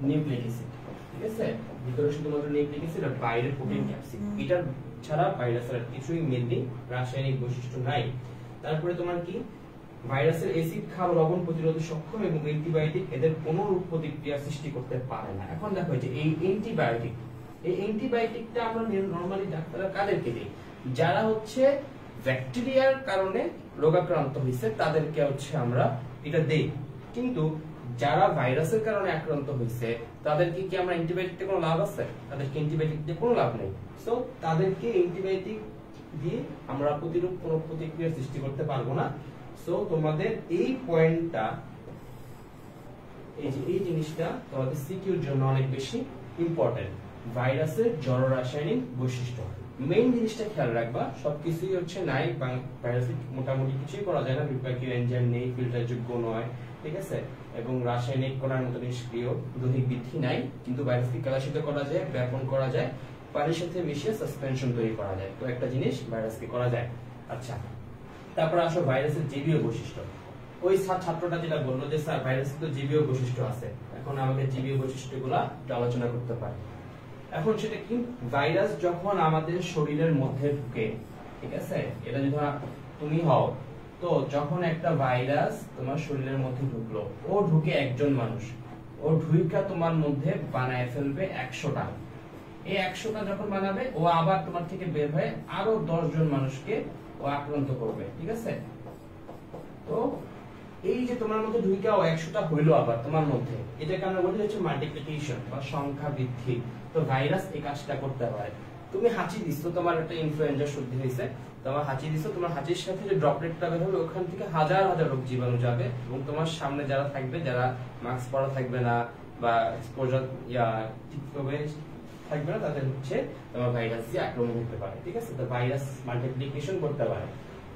নিউক্লিক অ্যাসিড। ঠিক আছে, ভিতরে শুধুমাত্র নিউক্লিক অ্যাসিড আর বাইরে প্রোটিন ক্যাপসিড। এটা ছাড়া ভাইরাসের কিছুই মেনলি রাসায়নিক বৈশিষ্ট্য নাই। তারপরে তোমার কি ভাইরাসের অ্যাসিড, ক্ষার, লবণ প্রতিরোধে সক্ষম এবং অ্যান্টিবায়োটিক এদের কোনো রূপ প্রতিক্রিয়া সৃষ্টি করতে পারে না। এখন দেখো যে এই অ্যান্টিবায়োটিকটা আমরা নরমালি ডাক্তাররা কাদেরকে দিই? যারা হচ্ছে ব্যাকটেরিয়ার কারণে রোগাক্রান্ত হয়েছে তাদেরকে হচ্ছে আমরা এটা দেই। কিন্তু যারা ভাইরাসের কারণে আক্রান্ত হয়েছে তাদেরকে কি আমরা অ্যান্টিবায়োটিকতে কোনো লাভ আছে? তাদেরকে অ্যান্টিবায়োটিক দিয়ে কোনো লাভ নেই। সো তাদেরকে অ্যান্টিবায়োটিক দিয়ে আমরা প্রতিরূপ কোনো প্রতিক্রিয়া সৃষ্টি করতে পারবো না। সো তোমাদের এই পয়েন্টটা, এই যে এই জিনিসটা তোমাদের সিকিউর জন্য অনেক বেশি ইম্পর্টেন্ট। ভাইরাসের জড় রাসায়নিক বৈশিষ্ট্য মেইন জিনিসটা খেয়াল রাখবা। সবকিছুই হচ্ছে নাই, ভাইরাসের মোটামুটি কিছুই করা যায় না, বিপাকীয় এনজাইম নেই, ফিল্টারযোগ্য নয়। ঠিক আছে, এবং রাসায়নিক কণার মতো নিষ্ক্রিয়, দৈহিক বৃদ্ধি নাই, কিন্তু ভাইরাসকে ক্যালসিফাই করা যায়, ব্যাপন করা যায়, পানির সাথে মিশিয়ে সাসপেনশন তৈরি করা যায়। তো একটা জিনিস ভাইরাসকে করা যায়। আচ্ছা, তারপর আসো ভাইরাসের জীবীয় বৈশিষ্ট্য। ওই ছাত্রটা যেটা বললো যে স্যার ভাইরাসের তো জীবীয় বৈশিষ্ট্য আছে, এখন আমাদের জীবীয় বৈশিষ্ট্যগুলো আলোচনা করতে পারি। এখন সেটা কি, ভাইরাস যখন আমাদের শরীরের মধ্যে ঢুকে, ঠিক আছে, এটা যদি তুমি হও, তো যখন একটা ভাইরাস তোমার শরীরের মধ্যে ঢুকলো, ও ঢুকে একজন মানুষ, ও ঢুইকা তোমার মধ্যে বানায় ফেলবে 100টা। এই 100টা যখন বানাবে, ও আবার তোমার থেকে বের হয়ে আরো 10 জন মানুষকে ও আক্রান্ত করবে। ঠিক আছে, তো এই যে তোমার মধ্যে ঢুইকা ও 100টা হইলো আবার তোমার মধ্যে, এটাকে আমরা বলি হচ্ছে মাল্টিপ্লিকেশন বা সংখ্যা বৃদ্ধি। তো ভাইরাস এই কাজটা করতে পারে। তুমি হাঁচি দিছো, তোমার একটা ইনফ্লুয়েঞ্জা সর্দি হয়েছে, তোমার হাঁচি দিছো, তোমার হাঁচির সাথে যে ড্রপলেটটা বের হবে ওখান থেকে হাজার হাজার রোগ জীবাণু যাবে এবং তোমার সামনে যারা থাকবে, যারা মাস্ক পরা থাকবে না বা এক্সপোজার ঠিকভাবে থাকবে না, তাদের হচ্ছে তোমার ভাইরাস দিয়ে আক্রমণ হতে পারে। ঠিক আছে, তো ভাইরাস মাল্টিপ্লিকেশন করতে পারে।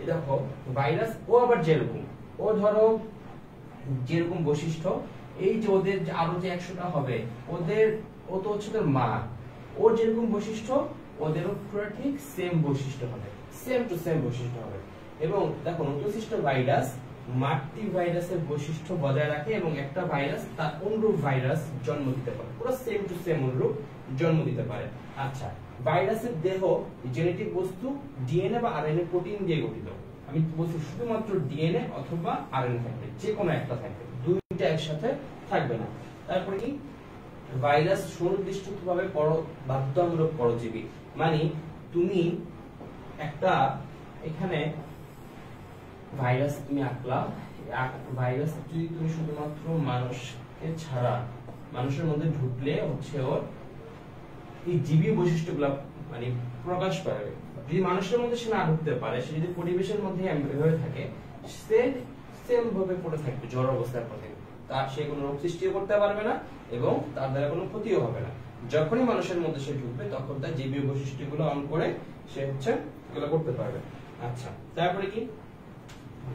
দেখো ভাইরাস ও আবার যেরকম, ও ধরো যেরকম বৈশিষ্ট্য, এই যে ওদের আরো যে 100টা হবে, ওদের ও তো হচ্ছে তোর মা, ওর যেরকম বৈশিষ্ট্য ওদেরও পুরো ঠিক সেম বৈশিষ্ট্য হবে, সেম টু সেম বৈশিষ্ট্য হবে। এবং দেখো নতুন সৃষ্ট ভাইরাস মাতৃ ভাইরাসের বৈশিষ্ট্য বজায় রাখে এবং একটা ভাইরাস তার অনুরূপ ভাইরাস জন্ম দিতে পারে, পুরো সেম টু সেম অনুরূপ জন্ম দিতে পারে। আচ্ছা, ভাইরাসের দেহ জেনেটিক বস্তু ডিএনএ বা আরএনএ প্রোটিন দিয়ে গঠিত। আমি বলছি শুধুমাত্র ডিএনএ অথবা আরএনএ থাকবে, যে কোনো একটা থাকবে, দুইটা একসাথে থাকবে না। তারপরে কি, ভাইরাস সুনির্দিষ্টভাবে বাধ্যতামূলক পরজীবী। মানে তুমি একটা এখানে ভাইরাস তুমি আঁকলা, ভাইরাস যদি তুমি শুধুমাত্র মানুষকে ছাড়া মানুষের মধ্যে ঢুকলে হচ্ছে ওর এই জীবীয় বৈশিষ্ট্যগুলা মানে প্রকাশ পাবে। যদি মানুষের মধ্যে সে না ঢুকতে পারে, সে যদি পরিবেশের মধ্যে এভাবে থাকে, সে সেম ভাবে পড়ে থাকবে জ্বর অবস্থার পথে। তার সে কোনো রোগ সৃষ্টিও করতে পারবে না এবং তার দ্বারা কোনো ক্ষতিও হবে না। যখনই মানুষের মধ্যে সে ঢুকবে তখন তার জীবীয় বৈশিষ্ট্যগুলো অন করে সে হচ্ছে এগুলো করতে পারবে। আচ্ছা, তারপরে কি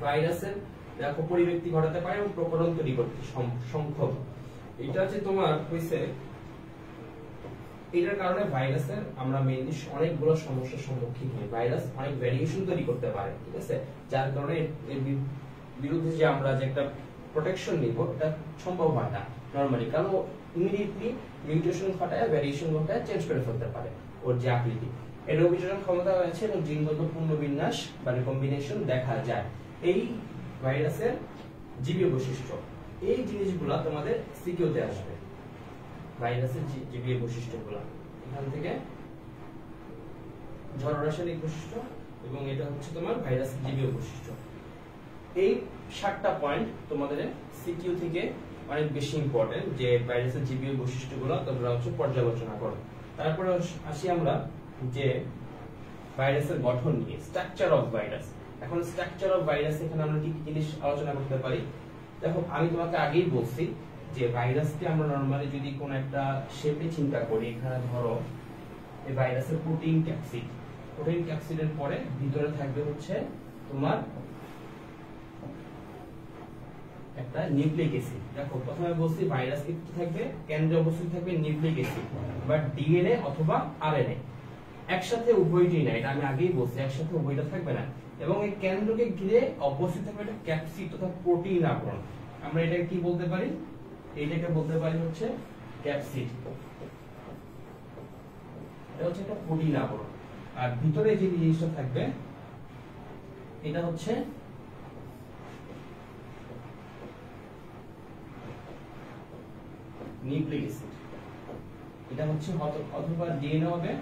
ভাইরাসের দেখো পরিব্যক্তি ঘটাতে পারে এবং প্রকরণ তৈরি করতে সংখ্যক। এটা হচ্ছে তোমার হইছে, এটার কারণে ভাইরাসের আমরা মেইনলি অনেকগুলো সমস্যার সম্মুখীন হই। ভাইরাস অনেক ভ্যারিয়েশন তৈরি করতে পারে, ঠিক আছে, যার কারণে এর বিরুদ্ধে যে আমরা যে একটা প্রোটেকশন নিব এটা সম্ভব হয় না নরমালি, কারণ ইমিডিয়েটলি মিউটেশন ঘটায়, ভ্যারিয়েশন ঘটায়, চেঞ্জ করে ফেলতে পারে ওর যে আকৃতি। এর অভিযোজন ক্ষমতা রয়েছে এবং জিনগত পুনর্বিন্যাস বা রিকম্বিনেশন দেখা যায়। এই ভাইরাসের জীবীয় বৈশিষ্ট্য, এই জিনিসগুলো তোমাদের সিকিউতে আসবে। ভাইরাসের জীবীয় বৈশিষ্ট্যগুলো এখান থেকে জড় রাসায়নিক বৈশিষ্ট্য এবং এটা হচ্ছে তোমার ভাইরাসের জীবীয় বৈশিষ্ট্য। এই 7টা পয়েন্ট তোমাদের সিকিউ থেকে অনেক বেশি ইম্পর্টেন্ট, যে ভাইরাসের জীবীয় বৈশিষ্ট্যগুলো তোমরা হচ্ছে পর্যালোচনা করো। তারপরে আসি আমরা যে ভাইরাসের গঠন নিয়ে, স্ট্রাকচার অফ ভাইরাস। এখন স্ট্রাকচার অফ ভাইরাস এখানে আমরা কি কি জিনিস আলোচনা করতে পারি? দেখো, আমি তোমাকে আগেই বলছি যে ভাইরাসকে আমরা নরমালি যদি কোন একটা শেপে চিন্তা করি, এখানে ধরো এই ভাইরাসের প্রোটিন ক্যাপসিড, প্রোটিন ক্যাপসিডের পরে ভিতরে থাকবে হচ্ছে তোমার একটা নিউক্লিক অ্যাসিড। দেখো, প্রথমে বলছি ভাইরাস কি থাকবে, কেন্দ্রে অবস্থিত থাকবে নিউক্লিক অ্যাসিড বা ডিএনএ অথবা আরএনএ। একসাথে উভয়টাই না, এটা আমি আগেই বলছি, একসাথে উভয়টা থাকবে না। এবং এই কেন্দ্রকে ঘিরে অবস্থিত থাকবে একটা ক্যাপসিড তথা প্রোটিন আবরণ। আমরা এটাকে কি বলতে পারি? এইটাকে বলতে পারি হচ্ছে ক্যাপসিড। এটা হচ্ছে একটা প্রোটিন আবরণ। আর ভিতরে যে জিনিসটা থাকবে এটা হচ্ছে নিউক্লিক অ্যাসিড। এটা হচ্ছে অথবা ডিএনএ হবে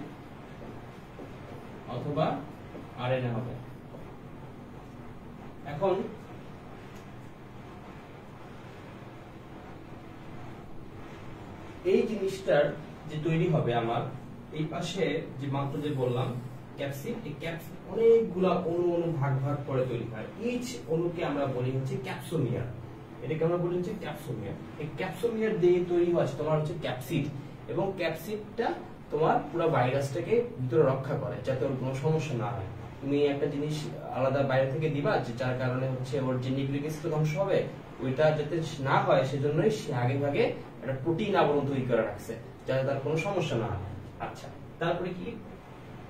অথবা আরএনএ হবে। এখন এই জিনিসটার যে তৈরি হবে আমার এই পাশে যে মাত্র যে বললাম ক্যাপসিড, এই ক্যাপসিড অনেকগুলা অণু ভাগ ভাগ করে তৈরি হয়। ইচ অণুকে আমরা বলি হচ্ছে ক্যাপসোমিয়ার। এটাকে আমরা বলি হচ্ছে ক্যাপসোমিয়ার। এই ক্যাপসোমিয়ার দিয়ে তৈরি হচ্ছে তোমার হচ্ছে ক্যাপসিড, এবং ক্যাপসিডটা তোমার পুরো ভাইরাসটাকে ভিতরে রক্ষা করে যাতে ওর কোনো সমস্যা না হয়। তুমি একটা জিনিস আলাদা বাইরে থেকে দিবা যে যার কারণে হচ্ছে ওর যে নিউক্লিক অ্যাসিড ধ্বংস হবে, ওইটা যাতে না হয় সেজন্যই সে আগে ভাগে একটা প্রোটিন আবরণ তৈরি করে রাখছে যাতে তার কোনো সমস্যা না হয়। আচ্ছা, তারপরে কি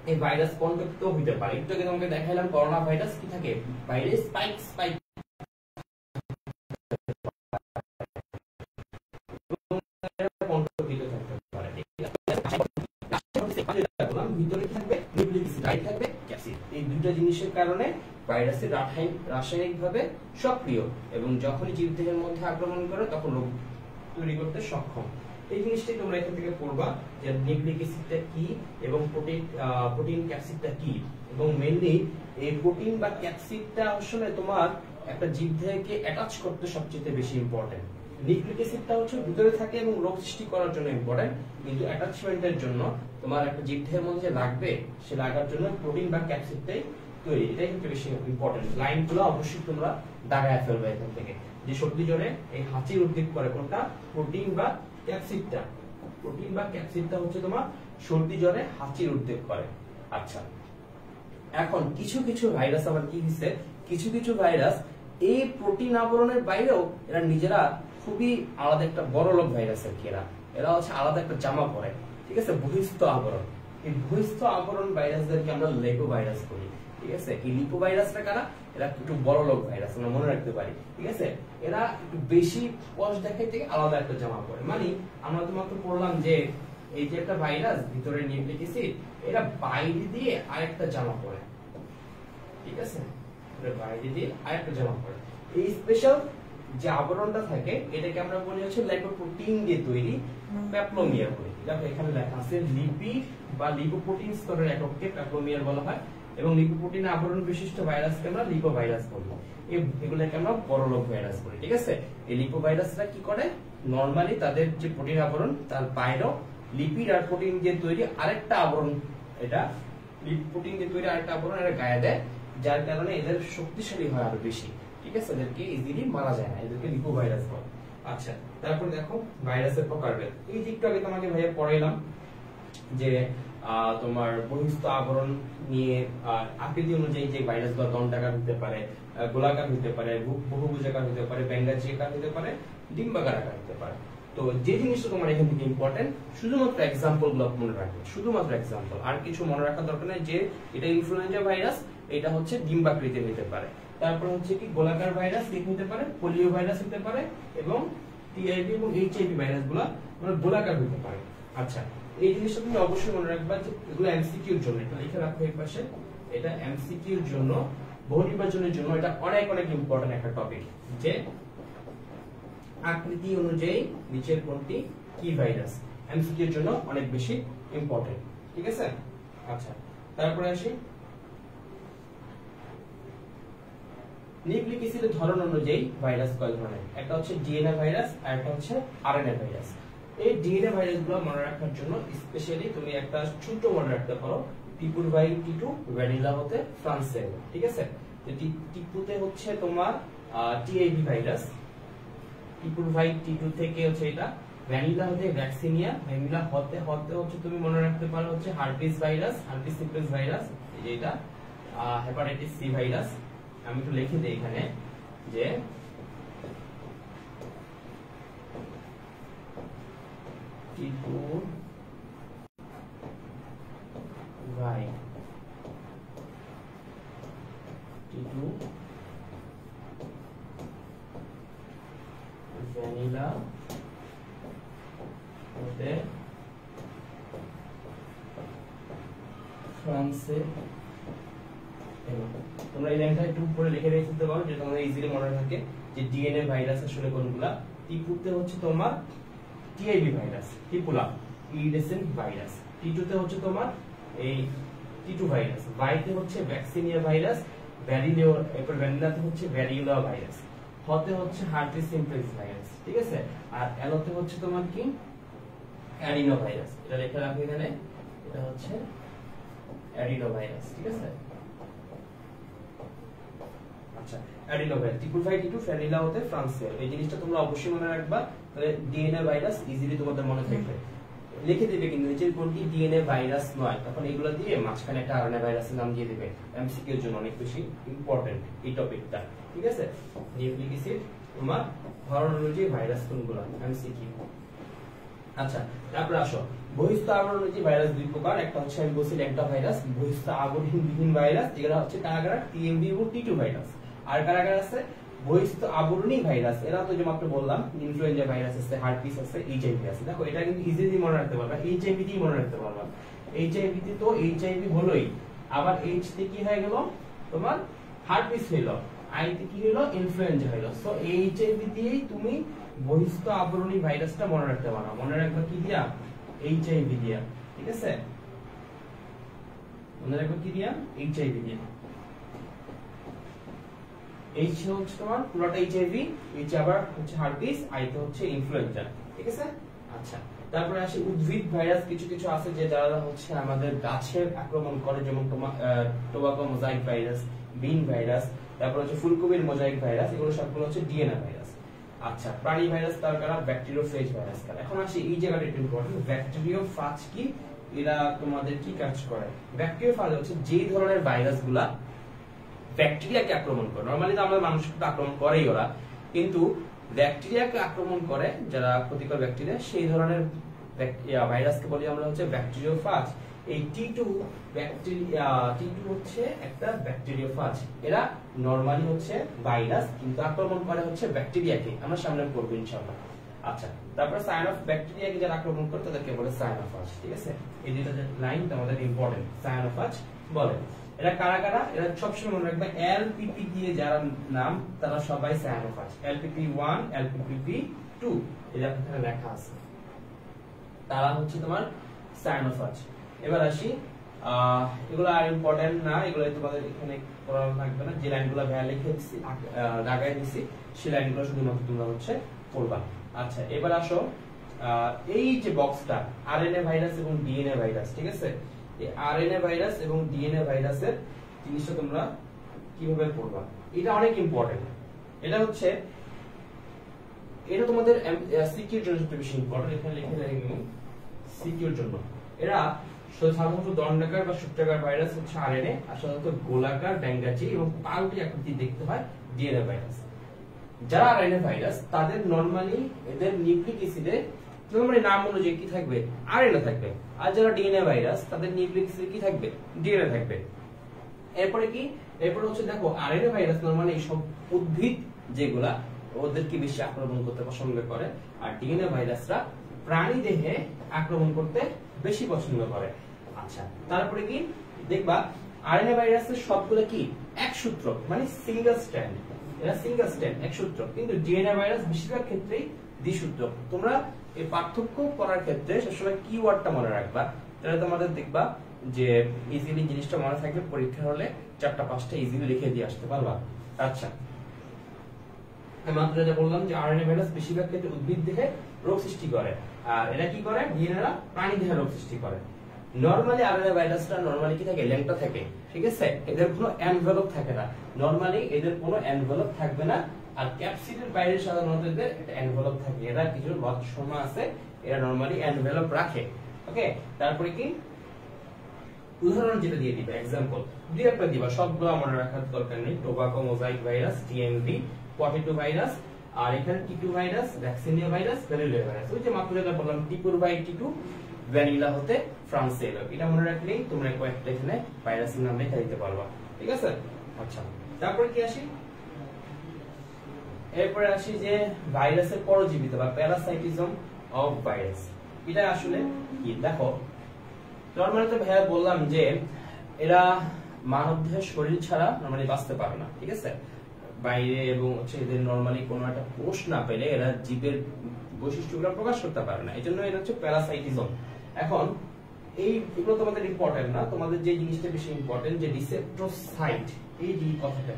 এই ভাইরাস কন্টাক্ট হইতে পারে। একটু আগে তোমাকে দেখাইলাম করোনা ভাইরাস কি থাকে, ভাইরাস স্পাইক ভিতরে থাকবে নিউক্লিক অ্যাসিড, বাইরে থাকবে ক্যাপসিড। এই দুটো জিনিসের কারণে ভাইরাসের রাসায়নিকভাবে সক্রিয় এবং যখনই জীবদেহের মধ্যে আক্রমণ করে তখন রোগ তৈরি করতে সক্ষম। এই জিনিসটাই তোমরা এখান থেকে পড়বা যে নিউক্লিক অ্যাসিডটা কি এবং প্রোটিন ক্যাপসিডটা কি, এবং মেইনলি এই প্রোটিন বা ক্যাপসিডটা আসলে তোমার একটা জীবদেহকে অ্যাটাচ করতে সবচেয়ে বেশি ইম্পর্টেন্ট। নিউক্লিক অ্যাসিডটা হচ্ছে ভিতরে থাকে এবং রোগ সৃষ্টি করার জন্য ইম্পর্টেন্ট, কিন্তু অ্যাটাচমেন্টের জন্য তোমার একটা জীবদেহের মধ্যে যে লাগবে সে লাগার জন্য প্রোটিন বা ক্যাপসিডটাই তৈরি। এটাই কিন্তু বেশি ইম্পর্টেন্ট। লাইনগুলো অবশ্যই তোমরা দাগায় ফেলবে এখান থেকে, যে সর্দি জ্বরে এই হাঁচির উদ্দীপ করে কোনটা, প্রোটিন বা ক্যাপসিডটা। প্রোটিন বা ক্যাপসিডটা হচ্ছে তোমার সর্দি জ্বরে হাঁচির উদ্দীপ করে। আচ্ছা, এখন কিছু কিছু ভাইরাস আবার কি হচ্ছে, কিছু কিছু ভাইরাস এই প্রোটিন আবরণের বাইরেও এরা নিজেরা খুবই আলাদা একটা বড় লোক ভাইরাস আর কি। এরা হচ্ছে আলাদা একটা জামা পরে, ঠিক আছে, বহিস্থ আবরণ। এই বহিস্থ আবরণ ভাইরাসদেরকে আমরা লিপো ভাইরাস বলি, ঠিক আছে। এই লিপো ভাইরাসটা কারা? এরা একটু বড় লোক ভাইরাস, আমরা মনে রাখতে পারি, ঠিক আছে। এরা একটু বেশি কোষ দেখাইতে আলাদা একটা জামা পরে। মানে আমরা তোমাকে পড়লাম যে এই যে একটা ভাইরাস ভিতরে নিউক্লিক অ্যাসিড, এরা বাইরে দিয়ে আরেকটা জামা পরে, ঠিক আছে, এরা বাইরে দিয়ে আরেকটা জামা পরে। এই স্পেশাল যে আবরণটা থাকে এটাকে আমরা বলি হচ্ছে লাইপোপ্রোটিন দিয়ে তৈরি, প্যাপলোমিয়ার বলি। দেখো এখানে লেখা আছে লিপিড বা লিপোপ্রোটিন স্তরের এককে প্যাপলোমিয়ার বলা হয়, এবং লিপোপ্রোটিন আবরণ বিশিষ্ট ভাইরাসকে আমরা লিপোভাইরাস বলি। এগুলোকে আমরা বড়লোক ভাইরাস বলি, ঠিক আছে। এই লিপোভাইরাসরা কি করে, নরমালি তাদের যে প্রোটিন আবরণ তার বাইরেও লিপিড আর প্রোটিন দিয়ে তৈরি আরেকটা আবরণ, এটা প্রোটিন দিয়ে তৈরি আরেকটা আবরণ এরা গায়ে দেয়, যার কারণে এদের শক্তিশালী হয় আরো বেশি, ঠিক আছে। এদেরকে ইজিলি মারা যায় না, এদেরকে লিপোভাইরাস বলে। আচ্ছা, তারপর দেখো ভাইরাসের প্রকারভেদ। এই যে একটু আগে তোমাকে ভাইয়া পড়াইলাম যে তোমার বহিস্থ আবরণ নিয়ে আকৃতি অনুযায়ী যে ভাইরাসগুলো দণ্ডাকার হতে পারে, গোলাকার হতে পারে, বহুভুজাকার হতে পারে, ব্যঙ্গাচিকার হতে পারে, ডিম্বাকার আকার হতে পারে। তো যে জিনিসটা তোমার এখান থেকে ইম্পর্টেন্ট, শুধুমাত্র এক্সাম্পল গুলো মনে রাখবে, শুধুমাত্র এক্সাম্পল, আর কিছু মনে রাখার দরকার নেই। যে এটা ইনফ্লুয়েঞ্জা ভাইরাস, এটা হচ্ছে ডিম্বাকৃতির হতে পারে। তারপর হচ্ছে কি গোলাকার ভাইরাস হতে পারে, পোলিও ভাইরাস হতে পারে, এবং টিআইভি এবং এইচআইভি ভাইরাস গুলা গোলাকার হতে পারে। আচ্ছা, এই জিনিসটা তুমি অবশ্যই মনে রাখবা যে এগুলো এমসিকিউর জন্য, এটা লিখে রাখো এই পাশে। এটা এমসিকিউর জন্য, বহু নির্বাচনের জন্য এটা অনেক অনেক ইম্পর্টেন্ট একটা টপিক, যে আকৃতি অনুযায়ী নিচের কোনটি কি ভাইরাস, এমসিকিউর জন্য অনেক বেশি ইম্পর্টেন্ট। ঠিক আছে? আচ্ছা, তারপরে আসি নিউক্লিক অ্যাসিডের ধরন অনুযায়ী ভাইরাস কয় ধরনের। একটা হচ্ছে ডিএনএ ভাইরাস আর একটা হচ্ছে আরএনএ ভাইরাস। এই ডিএনএ ভাইরাসগুলো মনে রাখার জন্য স্পেশালি তুমি একটা সূত্র মনে রাখতে পারো, টিপুর বাই টি2 ভ্যানিলা হতে ফ্রান্সেল। ঠিক আছে? টিপুতে হচ্ছে তোমার টিআইভি ভাইরাস, টিপুর বাই টি2 থেকে হচ্ছে এটা, ভ্যানিলা হতে ভ্যাকসিনিয়া, ভ্যানিলা হতে হচ্ছে তুমি মনে রাখতে পারো হচ্ছে herpes virus, herpes simplex virus, এই যে এটা হেপাটাইটিস সি ভাইরাস। আমি একটু লিখে দিই এখানে যে T2 ভাই T2 ভ্যানিলা হতে ফ্রান্সে। তোমরা এই লাইনটা একটু উপরে লিখে রেখে পারো, যে তোমাদের ইজিলি মনে থাকে যে ডিএনএ ভাইরাস আসলে কোনগুলা। টিপুতে হচ্ছে তোমার TIV virus, Tipula iridescent virus. টি2তে হচ্ছে তোমার এই টি2 ভাইরাস, ভাইতে হচ্ছে ভ্যাকসিনিয়া ভাইরাস, ভ্যারিলিও, এরপর ভ্যানিলাতে হচ্ছে ভ্যারিওলা ভাইরাস, হতে হচ্ছে হার্পিস সিম্পলেক্স ভাইরাস। ঠিক আছে? আর এলোতে হচ্ছে তোমার কি অ্যাডিনো ভাইরাস। এটা লেখা রাখো এখানে, এটা হচ্ছে অ্যাডিনো ভাইরাস। ঠিক আছে? আচ্ছা, অ্যাডিনো ভাইরাস, টিপুল ভাই টি2 ভ্যানিলা হতে ফ্রান্সেল, এই জিনিসটা তোমরা অবশ্যই মনে রাখবা। তাহলে ডিএনএ ভাইরাস ইজিলি তোমাদের মনে থাকবে। লিখে দিবে কিন্তু নিচের কোনটি ডিএনএ ভাইরাস নয়, তখন এগুলো দিয়ে মাঝখানে একটা আরএনএ ভাইরাসের নাম দিয়ে দিবে। এমসিকিউ এর জন্য অনেক বেশি ইম্পর্টেন্ট এই টপিকটা। ঠিক আছে? নিউক্লিক অ্যাসিড তোমার ধরন অনুযায়ী ভাইরাস কোনগুলো, এমসিকিউ। আচ্ছা, তারপর আসো বহিস্থ আবরণ অনুযায়ী ভাইরাস দুই প্রকার, একটা হচ্ছে আমি বলছি ল্যাংটা ভাইরাস, বহিস্থ আবরণবিহীন ভাইরাস, এগুলো হচ্ছে কারা, টিএমভি এবং টি2 ভাইরাস। আর কারা আছে বহিস্থ আবরণী ভাইরাস, এরা তো যে মাত্র বললাম ইনফ্লুয়েঞ্জা ভাইরাস আছে, হার্পিস আছে, এইচআইভি আছে। দেখো এটা কিন্তু ইজিলি মনে রাখতে পারবা, এইচআইভি দিয়ে মনে রাখতে পারবা। এইচআইভি তে তো এইচআইভি হলোই, আবার এইচ তে কি হয়ে গেল তোমার হার্পিস হলো, আই তে কি হলো ইনফ্লুয়েঞ্জা হলো। সো এইচআইভি দিয়েই তুমি বহিস্থ আবরণী ভাইরাসটা মনে রাখতে পারো। মনে রাখবা কি দিয়া? এইচআইভি দিয়া। ঠিক আছে? মনে রাখবা কি দিয়া? এইচআইভি দিয়া। এইচ হচ্ছে তোমার পুরোটা এইচআইভি, এইচ আবার হচ্ছে হার্পিস, আই তে হচ্ছে ইনফ্লুয়েঞ্জা। ঠিক আছে? আচ্ছা, তারপরে আসে উদ্ভিদ ভাইরাস। কিছু কিছু আছে যে যারা হচ্ছে আমাদের গাছের আক্রমণ করে, যেমন তোমার টোবাকো মোজাইক ভাইরাস, বিন ভাইরাস, তারপর হচ্ছে ফুলকপির মোজাইক ভাইরাস, এগুলো সবগুলো হচ্ছে ডিএনএ ভাইরাস। আচ্ছা, প্রাণী ভাইরাস তার কারা, ব্যাকটেরিওফেজ ভাইরাস কারা। এখন আসি এই জায়গাটা একটু ইম্পর্টেন্ট, ব্যাকটেরিওফাজ কি, এরা তোমাদের কি কাজ করে? ব্যাকটেরিওফাজ হচ্ছে যে ধরনের ভাইরাসগুলা ব্যাকটেরিয়াকে আক্রমণ করে। নরমালি তো আমাদের মানুষকে আক্রমণ করেই ওরা, কিন্তু ব্যাকটেরিয়াকে আক্রমণ করে যারা ক্ষতিকর ব্যাকটেরিয়া, সেই ধরনের ভাইরাসকে বলি আমরা হচ্ছে ব্যাকটেরিওফাজ। এই টি2 ব্যাকটেরিয়া, টি2 হচ্ছে একটা ব্যাকটেরিওফাজ। এরা নরমালি হচ্ছে ভাইরাস, কিন্তু আক্রমণ করে হচ্ছে ব্যাকটেরিয়াকে। আমরা সামনে পড়বো ইনশাআল্লাহ। আচ্ছা, তারপর সায়ান অফ ব্যাকটেরিয়াকে যারা আক্রমণ করে তাদেরকে বলে সায়ানোফাজ। ঠিক আছে? এই দুটো লাইন আমাদের ইম্পর্টেন্ট, সায়ানোফাজ বলে। এরা কারা কারা? এরা সবসময় মনে রাখবে এলপিপি দিয়ে যারা নাম, তারা সবাই সায়ানোফাজ। এলপিপি1, এলপিপি2, এটা এখানে লেখা আছে, তারা হচ্ছে তোমার সায়ানোফাজ। এবার আসি, এগুলো আর ইম্পর্টেন্ট না, এগুলো তোমাদের এখানে পড়া লাগবে না। যে লাইনগুলো ভাইয়া লিখে দিছি, দাগায় দিছি, সেই লাইনগুলো শুধুমাত্র তোমরা হচ্ছে পড়বা। আচ্ছা, এবার আসো এই যে বক্সটা আরএনএ ভাইরাস এবং ডিএনএ ভাইরাস। ঠিক আছে? এই আরএনএ ভাইরাস এবং ডিএনএ ভাইরাসের জিনিসটা তোমরা কিভাবে পড়বা, এটা অনেক ইম্পর্টেন্ট। এটা হচ্ছে এটা তোমাদের সিকিউর জন্য সবচেয়ে বেশি ইম্পর্টেন্ট, এখানে লিখে রাখি সিকিউর জন্য। এরা সাধারণত দণ্ডাকার বা শুক্রাকার ভাইরাস হচ্ছে আরএনএ, আর সাধারণত গোলাকার, ব্যাঙ্গাচি এবং পাউটি আকৃতি দেখতে হয় ডিএনএ ভাইরাস। যারা আরএনএ ভাইরাস তাদের নরমালি এদের নিউক্লিক অ্যাসিডে নরমালি নাম অনুযায়ী কি থাকবে, আরএনএ থাকবে। আর যারা ডিএনএ ভাইরাস তাদের নিউক্লিক অ্যাসিডে কি থাকবে, ডিএনএ থাকবে। এরপরে কি, এরপরে হচ্ছে দেখো আরএনএ ভাইরাস নরমালি সব উদ্ভিদ যেগুলা ওদেরকে বেশি আক্রমণ করতে পছন্দ করে, আর ডিএনএ ভাইরাসরা প্রাণী দেহে আক্রমণ করতে বেশি পছন্দ করে। আচ্ছা, তারপরে কি দেখবা আরএনএ ভাইরাসের সবগুলো কি এক সূত্র, মানে সিঙ্গেল স্ট্র্যান্ড, এরা সিঙ্গেল স্ট্র্যান্ড এক সূত্র, কিন্তু ডিএনএ ভাইরাস বেশিরভাগ ক্ষেত্রেই দ্বিসূত্র। তোমরা এই পার্থক্য করার ক্ষেত্রে সবসময় কিওয়ার্ডটা মনে রাখবা, তাহলে তোমাদের দেখবা যে ইজিলি জিনিসটা মনে থাকবে, পরীক্ষা হলে 4টা-5টা ইজিলি লিখে দিয়ে আসতে পারবা। আচ্ছা, আমি মাত্র যেটা বললাম যে আরএনএ ভাইরাস বেশিরভাগ ক্ষেত্রে উদ্ভিদ দেহে রোগ সৃষ্টি করে, আর এরা কি করে, ডিএনএরা প্রাণী দেহে রোগ সৃষ্টি করে। নরমালি আরএনএ ভাইরাসটা নরমালি কি থাকে, ল্যাংটা থাকে, ঠিক আছে, এদের কোনো এনভেলপ থাকে না, নরমালি এদের কোনো এনভেলপ থাকবে না। আর ক্যাপসিডের বাইরে সাধারণত এদের একটা এনভেলপ থাকে, এরা কিছু লক্ষণ আছে, এরা নরমালি এনভেলপ রাখে। ওকে, তারপরে কি উদাহরণ যেটা দিয়ে দিবে, एग्जांपल দুই একটা দিবা, সবগুলো মনে রাখার দরকার নেই। Tobacco mosaic virus, TMV, potato virus, আর এখানে T two virus, vaccinia virus, vanilla virus. ওই যে মাত্র যেটা বললাম টিপুর বাই টিটু, ভ্যানিলা হতে ফ্রান্সেল, এটা মনে রাখলেই তোমরা কয়েকটা এখানে ভাইরাসের নাম লেখা দিতে পারবা, ঠিক আছে। আচ্ছা, তারপরে কি আসি, এরপরে আসি যে ভাইরাসের পরজীবিতা বা প্যারাসাইটিজম অফ ভাইরাস। এটা আসলে কি দেখো, নরমালি তো ভাইয়া বললাম যে এরা মানবদেহের শরীর ছাড়া নরমালি বাঁচতে পারে না, ঠিক আছে, বাইরে এবং হচ্ছে এদের নরমালি কোনো একটা কোষ না পেলে এরা জীবের বৈশিষ্ট্যগুলো প্রকাশ করতে পারে না, এজন্য এটা হচ্ছে প্যারাসাইটিজম। এখন এগুলো তোমাদের ইম্পর্টেন্ট না, তোমাদের যে জিনিসটা বেশি ইম্পর্টেন্ট যে রিসেপ্টোসাইট, এই যে কথাটা,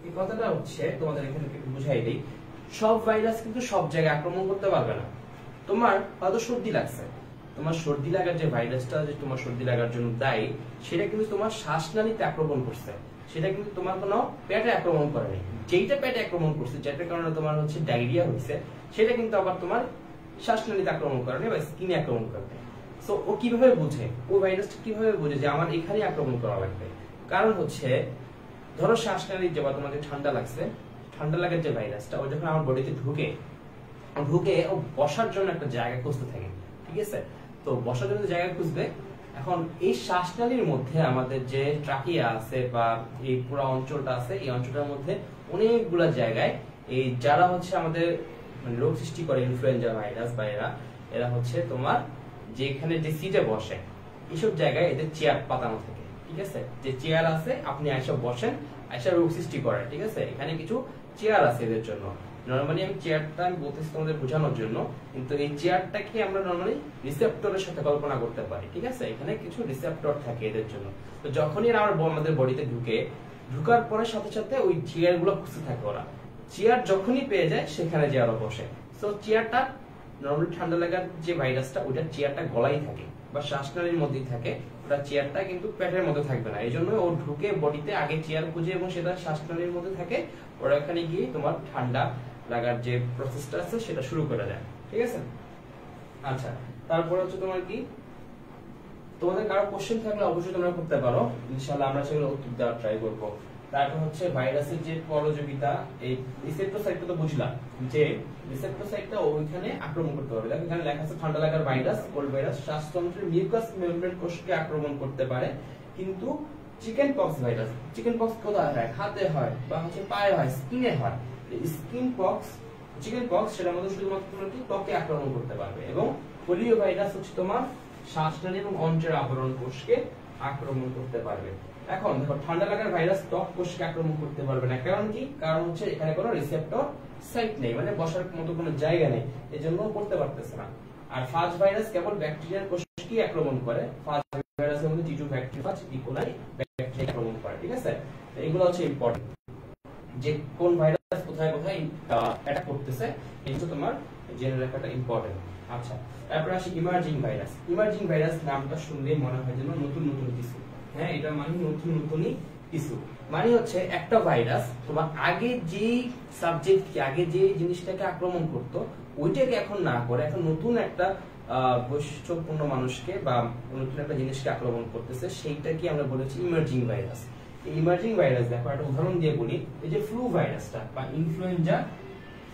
এই কথাটা হচ্ছে তোমাদের এখানে একটু বুঝাই দেই। সব ভাইরাস কিন্তু সব জায়গায় আক্রমণ করতে পারবে না। তোমার হয়তো সর্দি লাগছে, তোমার সর্দি লাগার যে ভাইরাসটা যে তোমার সর্দি লাগার জন্য দায়ী, সেটা কিন্তু তোমার শ্বাসনালীতে আক্রমণ করছে, সেটা কিন্তু তোমার কোনো পেটে আক্রমণ করেনি। যেইটা পেটে আক্রমণ করছে, যেটার কারণে তোমার হচ্ছে ডায়রিয়া হয়েছে, সেটা কিন্তু আবার তোমার শ্বাসনালীতে আক্রমণ করেনি বা স্কিনে আক্রমণ করবে। সো ও কিভাবে বুঝে, ওই ভাইরাসটা কিভাবে বুঝে যে আমার এখানে আক্রমণ করা লাগবে? কারণ হচ্ছে ধরো শ্বাসনালীর যে বা তোমাদের ঠান্ডা লাগছে, ঠান্ডা লাগার যে ভাইরাসটা ও যখন আমার বডিতে ঢুকে ও বসার জন্য একটা জায়গা খুঁজতে থাকে, ঠিক আছে। তো বসার জন্য জায়গা খুঁজবে, এখন এই শ্বাসনালীর মধ্যে আমাদের যে ট্রাকিয়া আছে বা এই পুরো অঞ্চলটা আছে, এই অঞ্চলটার মধ্যে অনেকগুলা জায়গায় এই যারা হচ্ছে আমাদের মানে রোগ সৃষ্টি করে ইনফ্লুয়েঞ্জা ভাইরাস বা এরা হচ্ছে তোমার যেখানে যে সিটে বসে এইসব জায়গায় এদের চেয়ার পাতানো থাকে, ঠিক আছে। যে চেয়ার আছে আপনি আইসা বসেন, আইসা রোগ সৃষ্টি করে, ঠিক আছে। এখানে কিছু চেয়ার আছে এদের জন্য। নরমালি আমি চেয়ারটা আমি বলতেছি তোমাদের বোঝানোর জন্য, কিন্তু এই চেয়ারটাকে আমরা নরমালি রিসেপ্টরের সাথে কল্পনা করতে পারি, ঠিক আছে। এখানে কিছু রিসেপ্টর থাকে এদের জন্য। তো যখনই আমাদের বডিতে ঢুকার পরে সাথে সাথে ওই চেয়ার গুলো খুঁজতে থাকে ওরা। চেয়ার যখনই পেয়ে যায় সেখানে যে আরো বসে। তো চেয়ারটা নরমালি ঠান্ডা লাগার যে ভাইরাসটা, ওইটা চেয়ারটা গলায় থাকে বা শ্বাসনালীর মধ্যেই থাকে, ওটা চেয়ারটা কিন্তু পেটের মধ্যে থাকবে না। এই জন্য ও ঢুকে বডিতে আগে চেয়ার খুঁজে এবং সেটা শ্বাসনালীর মধ্যে থাকে, ওরা এখানে গিয়ে তোমার ঠান্ডা লাগার যে প্রসেসটা আছে সেটা শুরু করে দেয়, ঠিক আছে। আচ্ছা, তারপর হচ্ছে তোমার কি, তোমাদের কারো কোশ্চেন থাকলে অবশ্যই তোমরা করতে পারো, ইনশাআল্লাহ আমরা সেগুলো উত্তর দেওয়ার ট্রাই করব। তারপর হচ্ছে ভাইরাসের যে পরজীবিতা, এই রিসেপ্টোসাইটটা তো বুঝলাম যে রিসেপ্টোসাইটটা ওইখানে আক্রমণ করতে পারবে। দেখো এখানে লেখা আছে ঠান্ডা লাগার ভাইরাস, কোল্ড ভাইরাস শ্বাসতন্ত্রের মিউকাস মেমব্রেন কোষকে আক্রমণ করতে পারে, কিন্তু chickenpox virus, chickenpox কোথায় হয়? হাতে হয় বা হচ্ছে পায়ে হয়, স্কিনে হয়। স্কিন পক্স, চিকেন পক্স সেটার মধ্যে শুধুমাত্র ত্বকে আক্রমণ করতে পারবে, এবং পোলিও ভাইরাস হচ্ছে তোমার শ্বাসনালী এবং অন্ত্রের আবরণ কোষকে আক্রমণ করতে পারবে। এখন দেখো ঠান্ডা লাগার ভাইরাস ত্বক কোষকে আক্রমণ করতে পারবে না, কারণ কি? কারণ হচ্ছে এখানে কোনো রিসেপ্টর সাইট নেই, মানে বসার মতো কোনো জায়গা নেই, এজন্য করতে পারতেছে না। আর ফাজ ভাইরাস কেবল ব্যাকটেরিয়ার কোষকে আক্রমণ করে, ফাজ ভাইরাসের মধ্যে টিস্যু ব্যাকটেরিয়া, ইকোলাই ব্যাকটেরিয়া আক্রমণ করে, ঠিক আছে। এগুলো হচ্ছে ইম্পর্টেন্ট, যে কোন ভাইরাস কোথায় কোথায় অ্যাটাক করতেছে, এটা তোমার জেনে রাখাটা ইম্পর্টেন্ট। আচ্ছা, তারপর আসি ইমার্জিং ভাইরাস। ইমার্জিং ভাইরাস নামটা শুনলেই মনে হয় যেন নতুন নতুন কিছু, হ্যাঁ, এটা মানে নতুন নতুনই কিছু। মানে হচ্ছে একটা ভাইরাস তোমার আগে যেই সাবজেক্টকে, আগে যে জিনিসটাকে আক্রমণ করতো ওইটাকে এখন না করে এখন নতুন একটা বৈশিষ্ট্যপূর্ণ মানুষকে বা নতুন একটা জিনিসকে আক্রমণ করতেছে, সেইটাকে আমরা বলেছি ইমার্জিং ভাইরাস। এই ইমার্জিং ভাইরাস দেখো একটা উদাহরণ দিয়ে বলি, এই যে ফ্লু ভাইরাসটা বা ইনফ্লুয়েঞ্জা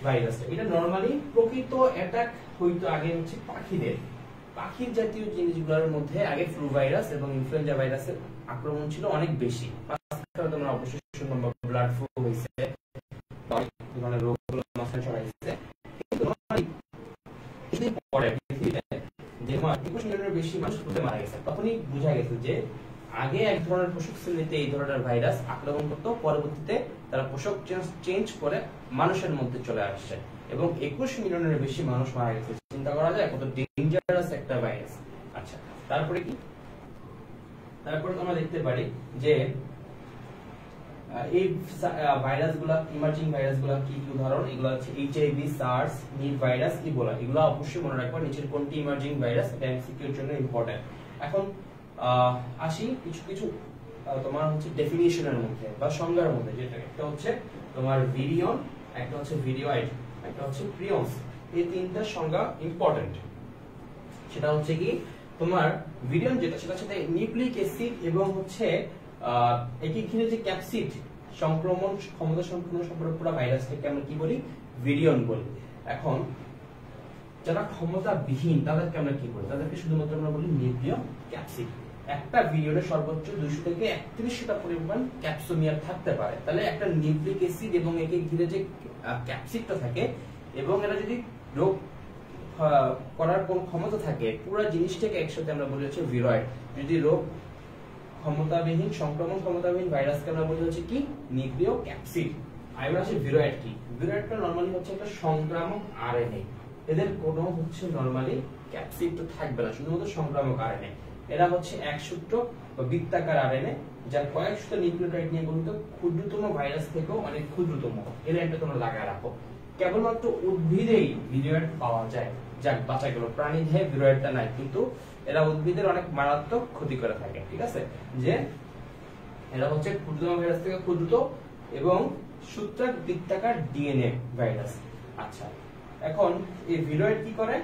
ভাইরাসটা, এটা নরমালি প্রকৃত অ্যাটাক হইতো আগে হচ্ছে পাখির জাতীয় জিনিসগুলোর মধ্যে আগে ফ্লু ভাইরাস এবং ইনফ্লুয়েঞ্জা ভাইরাসের আক্রমণ ছিল অনেক বেশি। তোমরা অবশ্যই শুনবা ব্লাড ফ্লু হয়েছে, ধরনের রোগগুলো মাঝখানে ছড়াইছে, কিন্তু কিছুদিন পরে পৃথিবীতে যে 21 মিলিয়নের বেশি মানুষ ফ্লুতে মারা গেছে, তখনই বোঝা গেছে যে আগে এক ধরনের পোষক শ্রেণীতে এই ধরনের ভাইরাস আক্রমণ করতো, পরবর্তীতে তারা পোষক চেঞ্জ করে মানুষের মধ্যে চলে আসছে এবং 21 মিলিয়নের বেশি মানুষ মারা গেছে। চিন্তা করা যায় কত ডেঞ্জারাস একটা ভাইরাস। আচ্ছা, তারপরে কি? তারপরে আমরা দেখতে পারি যে এই ভাইরাসগুলো, ইমার্জিং ভাইরাসগুলো কি কি উদাহরণ? এগুলো হচ্ছে HIV, SARS, Nip virus, Ebola. এগুলো অবশ্যই মনে রাখবা নিচের কোনটি ইমার্জিং ভাইরাস, এটা এমসিকিউর জন্য ইম্পর্টেন্ট। এখন আসি কিছু কিছু তোমার হচ্ছে ডেফিনিশনের মধ্যে বা সংজ্ঞার মধ্যে, যেটা একটা হচ্ছে তোমার ভিরিয়ন, একটা হচ্ছে ভিরিওয়েড, একটা হচ্ছে প্রিয়ন্স। এই তিনটা সংজ্ঞা ইম্পর্টেন্ট। সেটা হচ্ছে কি তোমার ভিরিয়ন যেটা, সেটা হচ্ছে নিউক্লিক অ্যাসিড এবং হচ্ছে একই ঘিরে যে ক্যাপসিড সংক্রমণ ক্ষমতা সম্পন্ন সম্পর্ক পুরো ভাইরাসটাকে আমরা কি বলি? ভিরিয়ন বলি। এখন যারা ক্ষমতা বিহীন তাদেরকে আমরা কি বলি? তাদেরকে শুধুমাত্র আমরা বলি নিউক্লিয় ক্যাপসিড। একটা ভিরিয়নে সর্বোচ্চ 200 থেকে 31টা পরিমাণ ক্যাপসোমিয়ার থাকতে পারে। তাহলে একটা নিউক্লিক অ্যাসিড এবং একে ঘিরে যে ক্যাপসিডটা থাকে এবং এরা যদি রোগ করার কোন ক্ষমতা থাকে, পুরো জিনিসটাকে একসাথে আমরা বলি হচ্ছে ভিরয়েড। যদি রোগ ক্ষমতাবিহীন, সংক্রমণ ক্ষমতাবিহীন ভাইরাসকে আমরা বলি হচ্ছে কি? নিউক্লিয় ক্যাপসিড। আর এবার আছে ভিরয়েড কি? ভিরয়েডটা নরমালি হচ্ছে একটা সংক্রামক আরএনএ। এদের কোনো হচ্ছে নরমালি ক্যাপসিড তো থাকবে না, শুধুমাত্র সংক্রামক আরএনএ। এরা হচ্ছে এক সূত্র বা বৃত্তাকার আরএনএ, যার কয়েক শত নিউক্লিওটাইড নিয়ে গঠিত, ক্ষুদ্রতম ভাইরাস থেকেও অনেক ক্ষুদ্রতম। এর একটা তোমরা লাগায় রাখো। কেবলমাত্র উদ্ভিদেই ভিরয়েড পাওয়া যায়, যাক বাঁচা গেল, প্রাণীদেহে ভিরয়েডটা নাই, কিন্তু এরা উদ্ভিদের অনেক মারাত্মক ক্ষতি করে থাকে। ঠিক আছে, যে এরা হচ্ছে ক্ষুদ্রতম ভাইরাস থেকে ক্ষুদ্রতম এবং সূত্রাক বৃত্তাকার ডিএনএ ভাইরাস। আচ্ছা, এখন এই ভিরয়েড কি করে?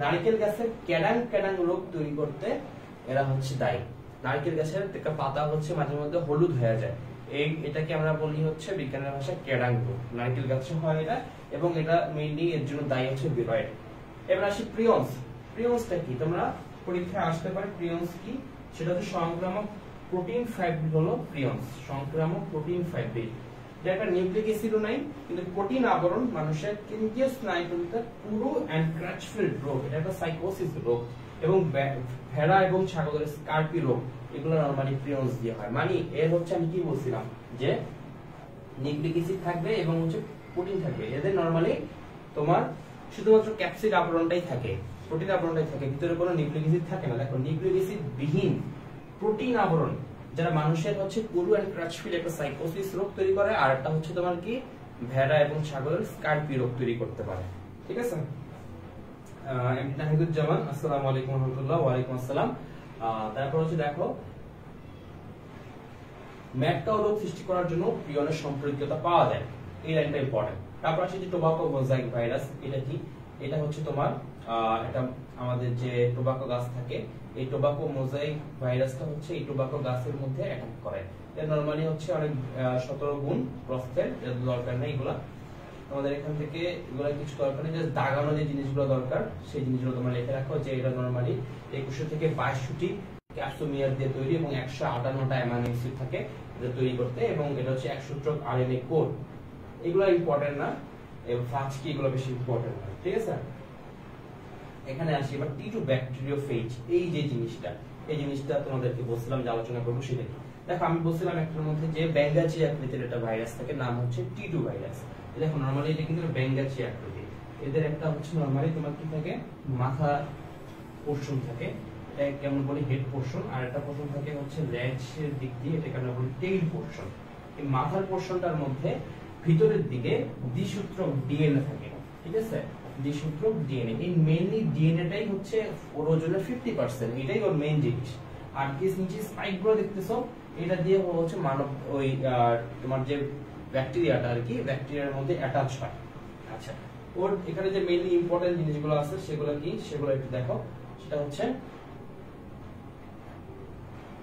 নারকেল গাছের ক্যাডাং রোগ তৈরি করতে এরা হচ্ছে দায়ী। নারকেল গাছের একটা পাতা হচ্ছে মাঝে মধ্যে হলুদ হয়ে যায়, এটাকে আমরা বলি হচ্ছে বিজ্ঞানের ভাষায় ক্যাডাং রোগ। নারকেল গাছে হয় এটা, এবং এটা মেইনলি এর জন্য দায়ী হচ্ছে ভিরয়েড। এবার আসি প্রিয়ন্স। প্রিয়ন্সটা কি? তোমরা পরীক্ষায় আসতে পারে প্রিয়ন্স কি? সেটা হচ্ছে সংক্রামক প্রোটিন ফাইব্রিল হলো প্রিয়ন্স, সংক্রামক প্রোটিন ফাইব্রিল। এটা একটা নিউক্লিক অ্যাসিডও নাই, কিন্তু প্রোটিন আবরণ মানুষের কেন্দ্রীয় স্নায়ুতন্ত্রের পুরো অ্যানক্রাচফিল্ড রোগ। এটা একটা সাইকোসিস রোগ, এবং ভেড়া এবং ছাগলের স্কার্পি রোগ, এগুলো নরমালি প্রিয়ন্স দিয়ে হয়। মানে এর হচ্ছে আমি কি বলছিলাম যে নিউক্লিক অ্যাসিড থাকবে এবং হচ্ছে প্রোটিন থাকবে। এদের নরমালি তোমার শুধুমাত্র ক্যাপসিড আবরণটাই থাকে, প্রোটিন আবরণটাই থাকে, ভিতরে কোনো নিউক্লিক অ্যাসিড থাকে না। দেখো নিউক্লিক অ্যাসিড বিহীন প্রোটিন আবরণ যারা মানুষের হচ্ছে পুরু এন্ড ক্রাচফিল একটা সাইকোসিস রোগ তৈরি করে, আর একটা হচ্ছে তোমার কি ভেড়া এবং ছাগলের স্কার্পি রোগ তৈরি করতে পারে। ঠিক আছে, নাহিদুজ্জামান, আসসালামু আলাইকুম ওয়া রাহমাতুল্লাহ। ওয়া আলাইকুম আসসালাম। তারপর হচ্ছে দেখো ম্যাড কাউ রোগ সৃষ্টি করার জন্য প্রিয়নের সম্পৃক্ততা পাওয়া যায়, এই লাইনটা ইম্পর্টেন্ট। তারপর আছে যে টোবাকো মোজাইক ভাইরাস। এটা কি? এটা হচ্ছে তোমার এটা আমাদের যে টোবাকো গাছ থাকে, এই টোবাকো মোজাইক ভাইরাসটা হচ্ছে এই টোবাকো গাছের মধ্যে অ্যাটাক করে। এর নরমালি হচ্ছে অনেক 17 গুণ প্রস্থের, এর দরকার নেই এগুলা আমাদের এখান থেকে, এগুলা কিছু দরকার নেই, জাস্ট দাগানো যে জিনিসগুলো দরকার সেই জিনিসগুলো তোমরা লিখে রাখো, যে এটা নরমালি 2100 থেকে 2200টি ক্যাপসোমিয়ার দিয়ে তৈরি এবং 158টা অ্যামাইনো অ্যাসিড থাকে এটা তৈরি করতে, এবং এটা হচ্ছে 1 সূত্রক আরএনএ কোড। এগুলো ইম্পর্টেন্ট না, ফাজ কি এগুলো বেশি ইম্পর্টেন্ট না। ঠিক আছে, এখানে আসি এবার টি2 ব্যাকটেরিওফেজ। এই যে জিনিসটা, এই জিনিসটা তোমাদেরকে বলছিলাম যে আলোচনা করবো, সেটা কি? দেখো আমি বলছিলাম একটার মধ্যে যে ব্যাঙ্গাচি আকৃতির একটা ভাইরাস থাকে, নাম হচ্ছে টি2 ভাইরাস। দেখো নরমালি এটা কিন্তু ব্যাঙ্গাচি আকৃতি। এদের একটা হচ্ছে নরমালি তোমার কি থাকে, মাথা পোরশন থাকে, এটা কেমন বলি হেড পোরশন, আর একটা পোরশন থাকে হচ্ছে লেজের দিক দিয়ে, এটাকে আমরা বলি টেইল পোরশন। এই মাথার পোরশনটার মধ্যে ভিতরের দিকে দ্বিসূত্রক ডিএনএ থাকে। ঠিক আছে, দ্বিসূত্রক ডিএনএ। এই মেইনলি ডিএনএটাই হচ্ছে ওর ওজনের 50%, এটাই ওর মেইন জিনিস। আর কি নিচে স্পাইক গুলো দেখতেছো, এটা দিয়ে হচ্ছে মানব ওই তোমার যে ব্যাকটেরিয়াটা আর কি ব্যাকটেরিয়ার মধ্যে অ্যাটাচ হয়। আচ্ছা, ওর এখানে যে মেইনলি ইম্পর্টেন্ট জিনিসগুলো আছে সেগুলো কি, সেগুলো একটু দেখো। সেটা হচ্ছে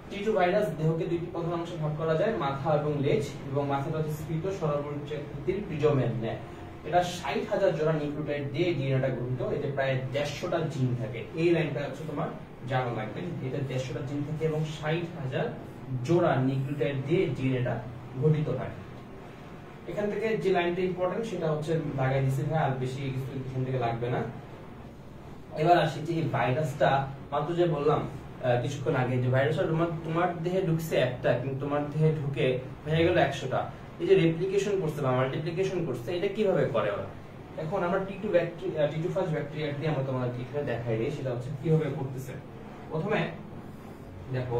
টিটু ভাইরাস দেহকে দুইটি প্রধান অংশে ভাগ করা যায়, মাথা এবং লেজ, এবং মাথাটা হচ্ছে স্ফীত সরলবৃত্তাকৃতির প্রিজমের ন্যায়। এটা 60,000 জোড়া নিউক্লিওটাইড দিয়ে ডিএনএটা গঠিত। এতে প্রায় 150টা জিন থাকে। এই লাইনটা হচ্ছে তোমার জানা লাগবে। এতে 150টা জিন থাকে এবং 60,000 জোড়া নিউক্লিওটাইড দিয়ে ডিএনএটা গঠিত হয়। এখান থেকে যে লাইনটা ইম্পর্টেন্ট সেটা হচ্ছে লাগাই দিছি ভাই, আর বেশি কিছু এখান থেকে লাগবে না। এবার আসি যে এই ভাইরাসটা মাত্র যে বললাম কিছুক্ষণ আগে যে ভাইরাসটা তোমার দেহে ঢুকছে একটা, কিন্তু তোমার দেহে ঢুকে হয়ে গেল 100টা। এই যে রেপ্লিকেশন করছে বা মাল্টিপ্লিকেশন করছে, এটা কিভাবে করে ওরা? এখন আমরা টিটু ফাজ ব্যাকটেরিয়াটি আমরা তোমাদের এখানে দেখাই দিই, সেটা হচ্ছে কিভাবে করতেছে। প্রথমে দেখো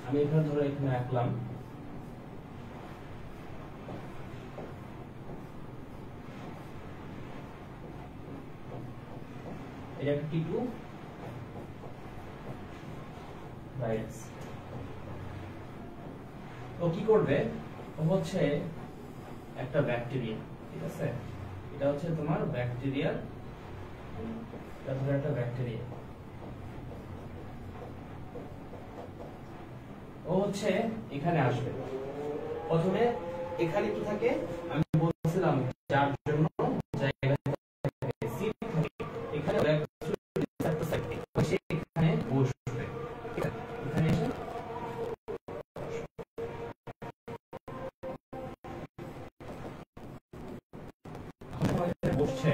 আমি এখানে ধরো এখানে রাখলাম, এটা একটা টিটু ভাইরাস। ও কি করবে? ও হচ্ছে একটা ব্যাকটেরিয়া, ঠিক আছে? এটা হচ্ছে তোমার ব্যাকটেরিয়া, এটা ধরো একটা ব্যাকটেরিয়া। ও হচ্ছে এখানে আসবে। প্রথমে এখানে কি থাকে আমি বলছিলাম, যার জন্য জায়গা থাকে সিট থাকে, এখানে রিসেপ্টর থাকে, সে এখানে বসবে। ঠিক আছে, এখানে এসে বসছে,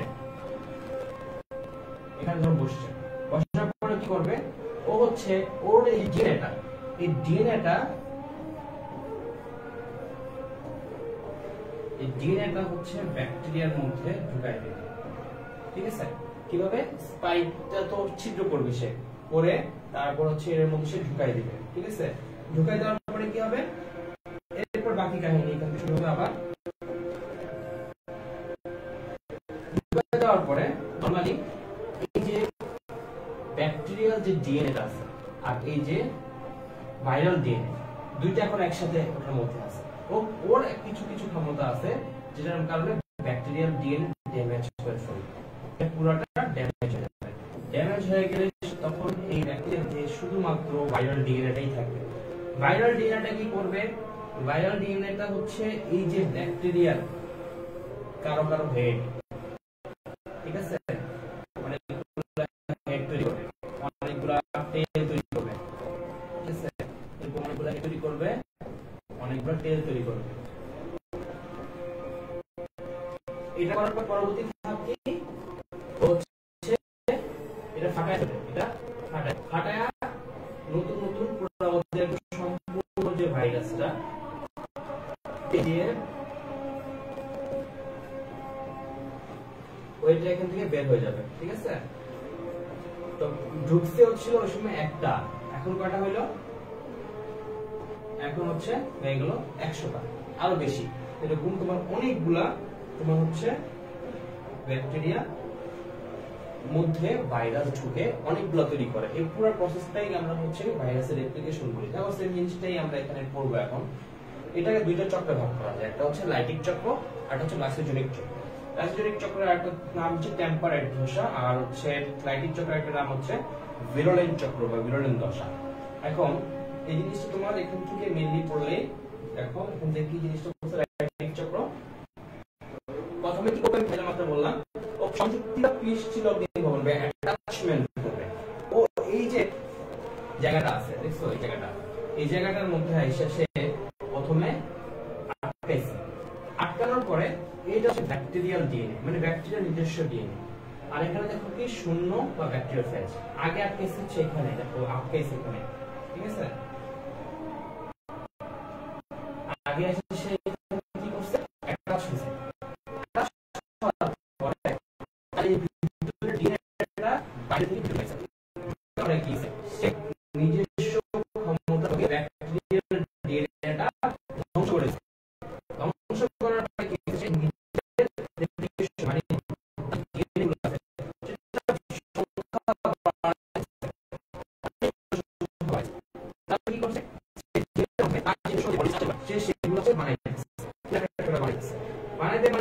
এখানে ধরো বসছে। বসার পরে কি করবে? ও হচ্ছে ওর এই ডিএনএটা, এই ডিএনএটা হচ্ছে ব্যাকটেরিয়ার মধ্যে ঢুকাই দেবে। ঠিক আছে, কিভাবে? স্পাইকটা তো ছিদ্র করবে সে করে, তারপর হচ্ছে এর মধ্যে সে ঢুকাই দিবে। ঠিক আছে, ঢুকাই দেওয়ার পরে কি হবে? এরপর বাকি কাহিনী এখান থেকে শুরু হবে। আবার ঢুকাই দেওয়ার পরে নরমালি এই যে ব্যাকটেরিয়াল যে ডিএনএটা আছে আর এই যে ভাইরাল ডিএনএ, দুইটা এখন একসাথে ওটার মধ্যে আছে। ওর কিছু কিছু ক্ষমতা আছে যেটার কারণে ব্যাকটেরিয়াল ডিএনএ ড্যামেজ করে ফেলবে, পুরোটা ড্যামেজ হয়ে যাবে। ড্যামেজ হয়ে গেলে তখন এই ব্যাকটেরিয়ার যে শুধুমাত্র ভাইরাল ডিএনএটাই থাকবে। ভাইরাল ডিএনএটা কি করবে? ভাইরাল ডিএনএটা হচ্ছে এই যে ব্যাকটেরিয়ার কারো কারো হেড, ঠিক আছে, অনেকগুলো হেড তৈরি করবে, অনেকগুলো টেল তৈরি করবে। ঠিক আছে, এরকম অনেকগুলো হেড তৈরি করবে, অনেকগুলো টেল তৈরি করবে। এটা করার পর পরবর্তী ধাপ কি হচ্ছে? এটা ফাটায় দেবে, এটা ফাটায় নতুন নতুন পুনরাবৃত্তি সম্পূর্ণ যে ভাইরাসটা ওইটা এখান থেকে বের হয়ে যাবে। ঠিক আছে, তো ঢুকছে হচ্ছিল ওই সময় একটা, এখন কয়টা হইলো? এখন হচ্ছে হয়ে গেল 100টা, আরো বেশি। এরকম তোমার অনেকগুলা তোমার হচ্ছে ব্যাকটেরিয়া মধ্যে ভাইরাস ঢুকে অনেকগুলো তৈরি করে। এই পুরো প্রসেসটাই আমরা হচ্ছে ভাইরাসের রেপ্লিকেশন বলি। দেখো সেই জিনিসটাই আমরা এখানে পড়বো এখন। এটাকে দুইটা চক্রে ভাগ করা যায়, একটা হচ্ছে লাইটিক চক্র আর একটা হচ্ছে লাইসোজেনিক চক্র। লাইসোজেনিক চক্রের একটা নাম হচ্ছে টেম্পারেট দশা, আর হচ্ছে লাইটিক চক্রের একটা নাম হচ্ছে ভিরুলেন্ট চক্র বা ভিরুলেন্ট দশা। এখন এই জিনিসটা তোমার এখান থেকে মেইনলি পড়লে দেখো এখান থেকে কি জিনিসটা বলছে লাইটিক চক্র। প্রথমে কি করবে? আমি মাত্র বললাম ও সংযুক্তিটা পিস ছিল বলবে অ্যাটাচমেন্ট করবে। ও এই যে জায়গাটা আছে দেখছো, এই জায়গাটার মধ্যে এসে সে প্রথমে আটকাইছে। আটকানোর পরে এইটা হচ্ছে ব্যাকটেরিয়াল ডিএনএ, মানে ব্যাকটেরিয়ার নিজস্ব ডিএনএ। আর এখানে দেখো কি শূন্য বা ব্যাকটেরিওফেজ। আগে আটকাইছে হচ্ছে এখানে, দেখো আটকাইছে এখানে। ঠিক আছে, আগে এসে সে কি করছে? অ্যাটাচ হইছে। এই ভিতরে ডিএনএটা বাইরে থেকে বের হয়েছে। তাহলে কি সে নিজস্ব ক্ষমতা দিয়ে ব্যাকটেরিয়াল ডিএনএটা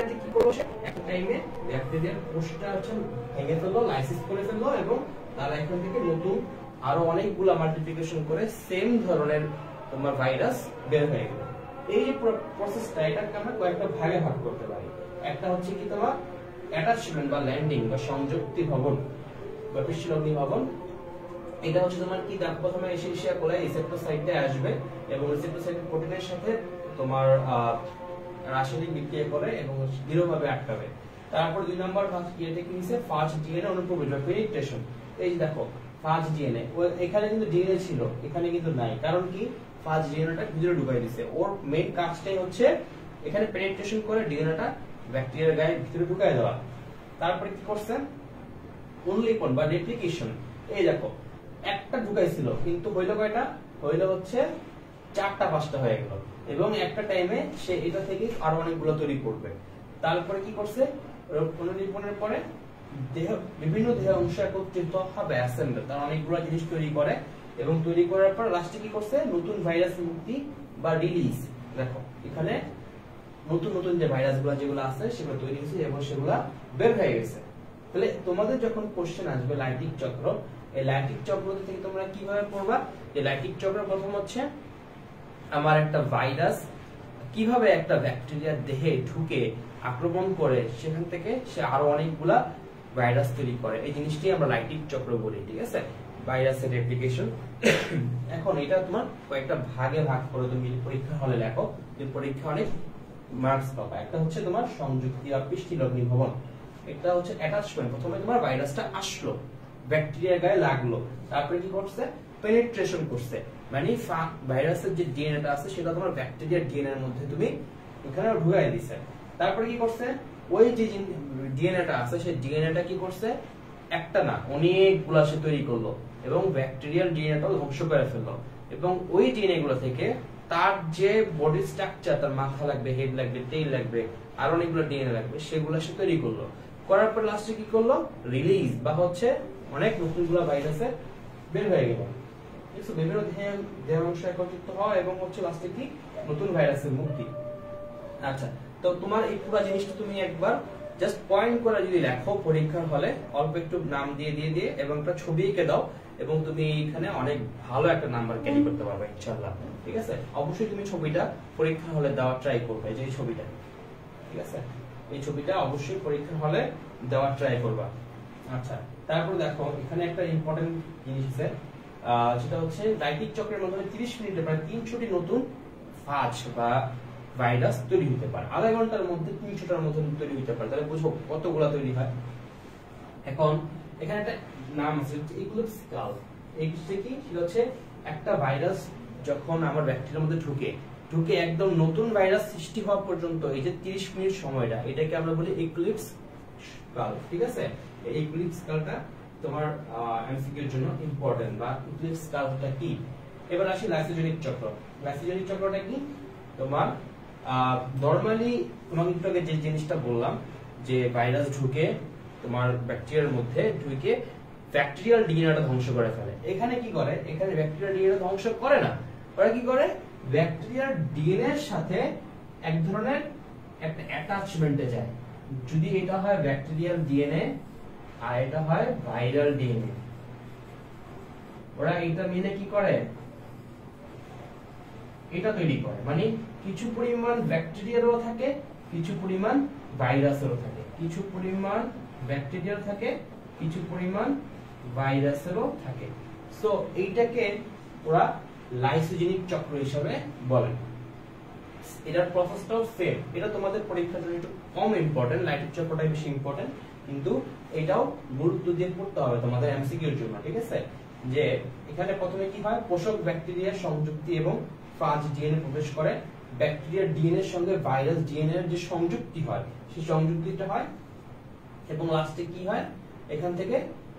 যে কি করলো সে একটা টাইমে ব্যাকটেরিয়ার কোষটা হচ্ছে ভেঙে ফেললো, লাইসিস করে ফেললো এবং তারা এখান থেকে নতুন আরো অনেকগুলো মাল্টিপ্লিকেশন করে সেম ধরনের তোমার ভাইরাস বের হয়ে গেল। এই যে প্রসেসটা এটাকে আমরা কয়েকটা ভাগে ভাগ করতে পারি। একটা হচ্ছে কি তোমার অ্যাটাচমেন্ট বা ল্যান্ডিং বা সংযুক্তি ভবন বা পৃষ্ঠলগ্নি ভবন। এটা হচ্ছে তোমার কি প্রথমে এশিয়া কোলাই রিসেপ্টর সাইটে আসবে এবং রিসেপ্টর সাইটের প্রোটিনের সাথে তোমার রাসায়নিক বিক্রিয়া করে এবং দৃঢ়ভাবে আটকাবে। তারপর 2 নম্বর ইয়েতে কি হইছে ফাজ ডিএনএ অনুপ্রবেশ বা পেনিট্রেশন। এই যে দেখো ফাজ ডিএনএ এখানে কিন্তু ডিএনএ ছিল, এখানে কিন্তু নাই। কারণ কি ফাজ ডিএনএটা ভিতরে ঢুকাই দিয়েছে। ওর মেইন কাজটাই হচ্ছে এখানে পেনিট্রেশন করে ডিএনএটা ব্যাকটেরিয়ার গায়ে ভিতরে ঢুকায় দেওয়া। তারপরে কি করছে উনলিপন বা রেপ্লিকেশন। এই দেখো একটা ঢুকাইছিল কিন্তু হইলো কয়টা, হইলো হচ্ছে 4টা 5টা হয়ে গেল এবং একটা টাইমে সে এটা থেকে আরো অনেকগুলো তৈরি করবে। তারপরে কি করছে পুনর্নির্মাণের পরে বিভিন্ন দেহ অংশ একত্রিত হবে অ্যাসেম্বল, তার অনেকগুলো জিনিস তৈরি করে এবং তৈরি করার পর লাস্টে কি করছে নতুন ভাইরাস মুক্তি বা রিলিজ। দেখো এখানে নতুন নতুন যে ভাইরাসগুলো যেগুলো আছে সেগুলো তৈরি হয়েছে এবং সেগুলো বের হয়ে গেছে। তাহলে তোমাদের যখন কোশ্চেন আসবে লাইটিক চক্র, এই লাইটিক চক্র থেকে তোমরা কিভাবে পড়বা? যে লাইটিক চক্র প্রথম হচ্ছে আমার একটা ভাইরাস কিভাবে একটা ব্যাকটেরিয়ার দেহে ঢুকে আক্রমণ করে সেখান থেকে সে আরো অনেকগুলা ভাইরাস তৈরি করে, এই জিনিসটি আমরা লাইটিক চক্র বলি। ঠিক আছে, ভাইরাসের রেপ্লিকেশন। এখন এটা তোমার কয়েকটা ভাগে ভাগ করে তুমি পরীক্ষা হলে লেখো, যে পরীক্ষা অনেক মার্কস পাবা। একটা হচ্ছে তোমার সংযুক্তি বা পৃষ্ঠলগ্নি ভবন, একটা হচ্ছে অ্যাটাচমেন্ট। প্রথমে তোমার ভাইরাসটা আসলো, ব্যাকটেরিয়ার গায়ে লাগলো, তারপরে কি করছে পেনিট্রেশন করছে, মানে ভাইরাসের যে ডিএনএটা আছে সেটা তোমার ব্যাকটেরিয়ার ডিএনএ এর মধ্যে তুমি ওখানে ঢুকাই দিছে। তারপরে কি করছে ওই যে ডিএনএটা আছে সেই ডিএনএটা কি করছে একটা না অনেকগুলা সে তৈরি করলো এবং ব্যাকটেরিয়াল ডিএনএটাও ধ্বংস করে ফেললো এবং ওই ডিএনএ গুলো থেকে তার যে বডি স্ট্রাকচার, তার মাথা লাগবে, হেড লাগবে, টেইল লাগবে, আর অনেকগুলো ডিএনএ লাগবে, সেগুলো সে তৈরি করলো। করার পর লাস্টে কি করলো রিলিজ বা হচ্ছে অনেক নতুনগুলো ভাইরাসে বের হয়ে গেল। বিভিন্ন দেহ অংশ একত্রিত হওয়া এবং হচ্ছে লাস্টে কি নতুন ভাইরাসের মুক্তি। আচ্ছা, তো তোমার এই পুরো জিনিসটা তুমি একবার জাস্ট পয়েন্ট করে যদি লেখো পরীক্ষার হলে, অল্প একটু নাম দিয়ে এবং একটা ছবি এঁকে দাও এবং তুমি এখানে অনেক ভালো একটা নাম্বার ক্যারি করতে পারবে ইনশাআল্লাহ। ঠিক আছে, অবশ্যই তুমি ছবিটা পরীক্ষার হলে দেওয়ার ট্রাই করবে, যে এই ছবিটা। ঠিক আছে, এই ছবিটা অবশ্যই পরীক্ষার হলে দেওয়ার ট্রাই করবা। আচ্ছা, তারপর দেখো এখানে একটা ইম্পর্টেন্ট জিনিস আছে, সেটা হচ্ছে লাইটিক চক্রের মাধ্যমে 30 মিনিটে প্রায় 300টি নতুন ফাজ বা ভাইরাস তৈরি হতে পারে। আধা ঘন্টার মধ্যে 300টার মতো তৈরি হতে পারে। তাহলে বুঝো কতগুলো তৈরি হয়। এখন এখানে একটা নাম আছে ইক্লিপস কাল। এইটা কি সেটা হচ্ছে একটা ভাইরাস যখন আমার ব্যাকটেরিয়ার মধ্যে ঢুকে একদম নতুন ভাইরাস সৃষ্টি হওয়া পর্যন্ত এই যে 30 মিনিট সময়টা, এটাকে আমরা বলি ইক্লিপস কাল। ঠিক আছে, এই ইক্লিপস কালটা তোমার এমসিকিউ এর জন্য ইম্পর্টেন্ট। বা ইক্লিপস কালটা কি? এবার আসি লাইসোজেনিক চক্র। লাইসোজেনিক চক্রটা কি? তোমার নরমালি তোমাকে একটু আগে যে জিনিসটা বললাম যে ভাইরাস ঢুকে তোমার ব্যাকটেরিয়ার মধ্যে ঢুকে ব্যাকটেরিয়াল ডিএনএটা ধ্বংস করে ফেলে। এখানে কি করে? এখানে ব্যাকটেরিয়াল ডিএনএ ধ্বংস করে না, ওরা কি করে ব্যাকটেরিয়ার ডিএনএ এর সাথে এক ধরনের একটা অ্যাটাচমেন্টে যায়। যদি এটা হয় ব্যাকটেরিয়াল ডিএনএ আর এটা হয় ভাইরাল ডিএনএ, ওরা এটা মিলে কি করে এটা তৈরি করে। মানে কিছু পরিমাণ ব্যাকটেরিয়ারও থাকে, কিছু পরিমাণ ভাইরাসেরও থাকে, কিছু পরিমাণ ব্যাকটেরিয়ার থাকে, কিছু পরিমাণ ভাইরাসেরও থাকে। সো এইটাকে ওরা লাইসোজেনিক চক্র হিসেবে বলে। এটার প্রসেসটাও সেম। এটা তোমাদের পরীক্ষার জন্য একটু কম ইম্পর্টেন্ট, লাইটিক চক্রটাই বেশি ইম্পর্টেন্ট, কিন্তু এটাও গুরুত্ব দিয়ে পড়তে হবে তোমাদের এমসিকিউর জন্য। ঠিক আছে, যে এখানে প্রথমে কি হয় পোষক ব্যাকটেরিয়ার সংযুক্তি এবং ফাজ ডিএনএ প্রবেশ করে, ব্যাকটেরিয়ার ডিএনএ এর সঙ্গে ভাইরাস ডিএনএ এর যে সংযুক্তি হয় সেই সংযুক্তিটা হয় এবং লাস্টে কি হয় এখান থেকে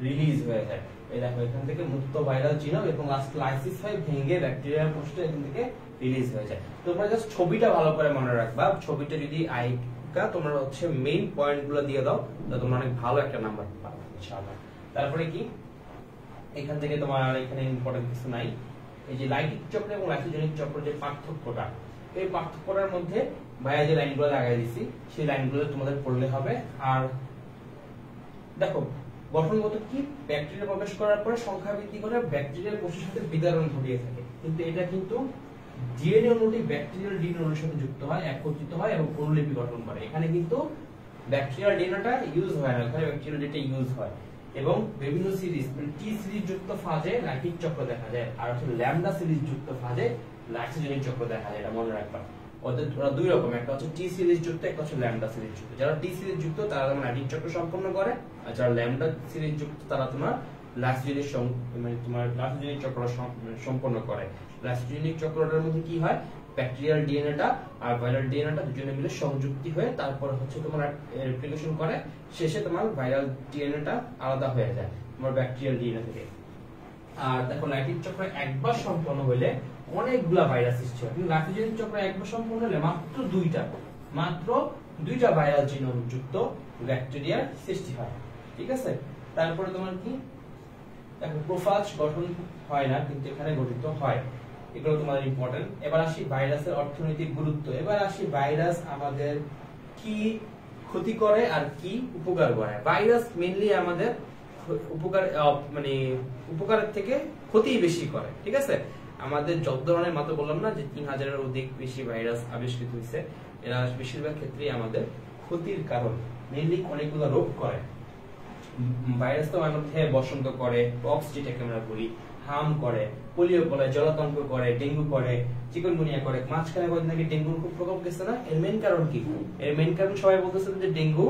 রিলিজ হয়ে যায়। এই দেখো এখান থেকে মুক্ত ভাইরাস জিনোম এবং লাস্ট লাইসিস হয় ভেঙে ব্যাকটেরিয়ার কোষটা এখান থেকে রিলিজ হয়ে যায়। তোমরা জাস্ট ছবিটা ভালো করে মনে রাখবা। ছবিটা যদি আইকা তোমরা হচ্ছে মেইন পয়েন্টগুলো দিয়ে দাও তাহলে তোমরা অনেক ভালো একটা নাম্বার পাবে ইনশাআল্লাহ। তারপরে কি এখান থেকে তোমার এখানে ইম্পর্টেন্ট কিছু নাই। এই যে লাইটিক চক্র এবং লাইসোজেনিক চক্র যে পার্থক্যটা, এই পার্থক্যটার মধ্যে ভাইয়া যে লাইনগুলো লাগাই দিছি সেই লাইনগুলো তোমাদের পড়লে হবে। আর দেখো গঠনগত কি, ব্যাকটেরিয়া প্রবেশ করার পরে সংখ্যা বৃদ্ধি করে ব্যাকটেরিয়াল কোষের সাথে বিদারণ ঘটিয়ে থাকে, কিন্তু এটা কিন্তু ডিএনএ অণুটি ব্যাকটেরিয়াল ডিএনএ অণুর সাথে যুক্ত হয়, একত্রিত হয় এবং অনুলিপি গঠন করে। এখানে কিন্তু ব্যাকটেরিয়াল ডিএনএটা ইউজ হয় না, এখানে ব্যাকটেরিয়াল ডিএনএ ইউজ হয়। এবং বিভিন্ন সিরিজ টি সিরিজ যুক্ত ফাজে লাইটিক চক্র দেখা যায়, আর হচ্ছে ল্যামডা সিরিজ যুক্ত ফাজে লাইসোজেনিক চক্র দেখা যায়। এটা মনে রাখবা, ওরা দুই রকম, একটা হচ্ছে টি সিরিজ যুক্ত, একটা হচ্ছে ল্যামডা সিরিজ যুক্ত। যারা টি সিরিজ যুক্ত তারা তোমার লাইটিক চক্র সম্পন্ন করে, আর যারা ল্যামডা সিরিজ যুক্ত তারা তোমার লাইসোজেনিক মানে তোমার লাইসোজেনিক চক্র সম্পন্ন করে। লাইসোজেনিক চক্রটার মধ্যে কি হয়, ব্যাকটেরিয়াল ডিএনএটা আর ভাইরাল ডিএনএটা দুজনে মিলে সংযুক্তি হয়ে তারপর হচ্ছে তোমার রেপ্লিকেশন করে, শেষে তোমার ভাইরাল ডিএনএটা আলাদা হয়ে যায় তোমার ব্যাকটেরিয়াল ডিএনএ থেকে। আর দেখো লাইটিক চক্র একবার সম্পন্ন হলে অনেকগুলা ভাইরাস সৃষ্টি হয়, কিন্তু লাইসোজেনিক চক্র একবার সম্পন্ন হলে মাত্র দুইটা ভাইরাল জিনোম যুক্ত ব্যাকটেরিয়ার সৃষ্টি হয়। ঠিক আছে, তারপরে তোমার কি দেখো প্রোফাজ গঠন হয় না, কিন্তু এখানে গঠিত হয়, এগুলো তোমাদের ইম্পর্টেন্ট। এবার আসি ভাইরাসের অর্থনৈতিক গুরুত্ব। এবার আসি ভাইরাস আমাদের কি ক্ষতি করে আর কি উপকার করে। ভাইরাস মেইনলি আমাদের উপকার মানে উপকারের থেকে ক্ষতি বেশি করে। ঠিক আছে, আমাদের যত ধরনের মাত্র বললাম না যে 3000-এর অধিক বেশি ভাইরাস আবিষ্কৃত হয়েছে, এরা বেশিরভাগ ক্ষেত্রেই আমাদের ক্ষতির কারণ, মেইনলি অনেকগুলো রোগ করে। ভাইরাস তো মধ্যে বসন্ত করে, পক্স যেটাকে আমরা বলি, হাম করে, পোলিও করে, জলাতঙ্ক করে, ডেঙ্গু করে, চিকনগুনিয়া করে। মাঝখানে কয়েকদিন আগে ডেঙ্গুর খুব প্রকোপ গেছে না, এর মেইন কারণ কি? এর মেইন কারণ সবাই বলতেছেন যে ডেঙ্গু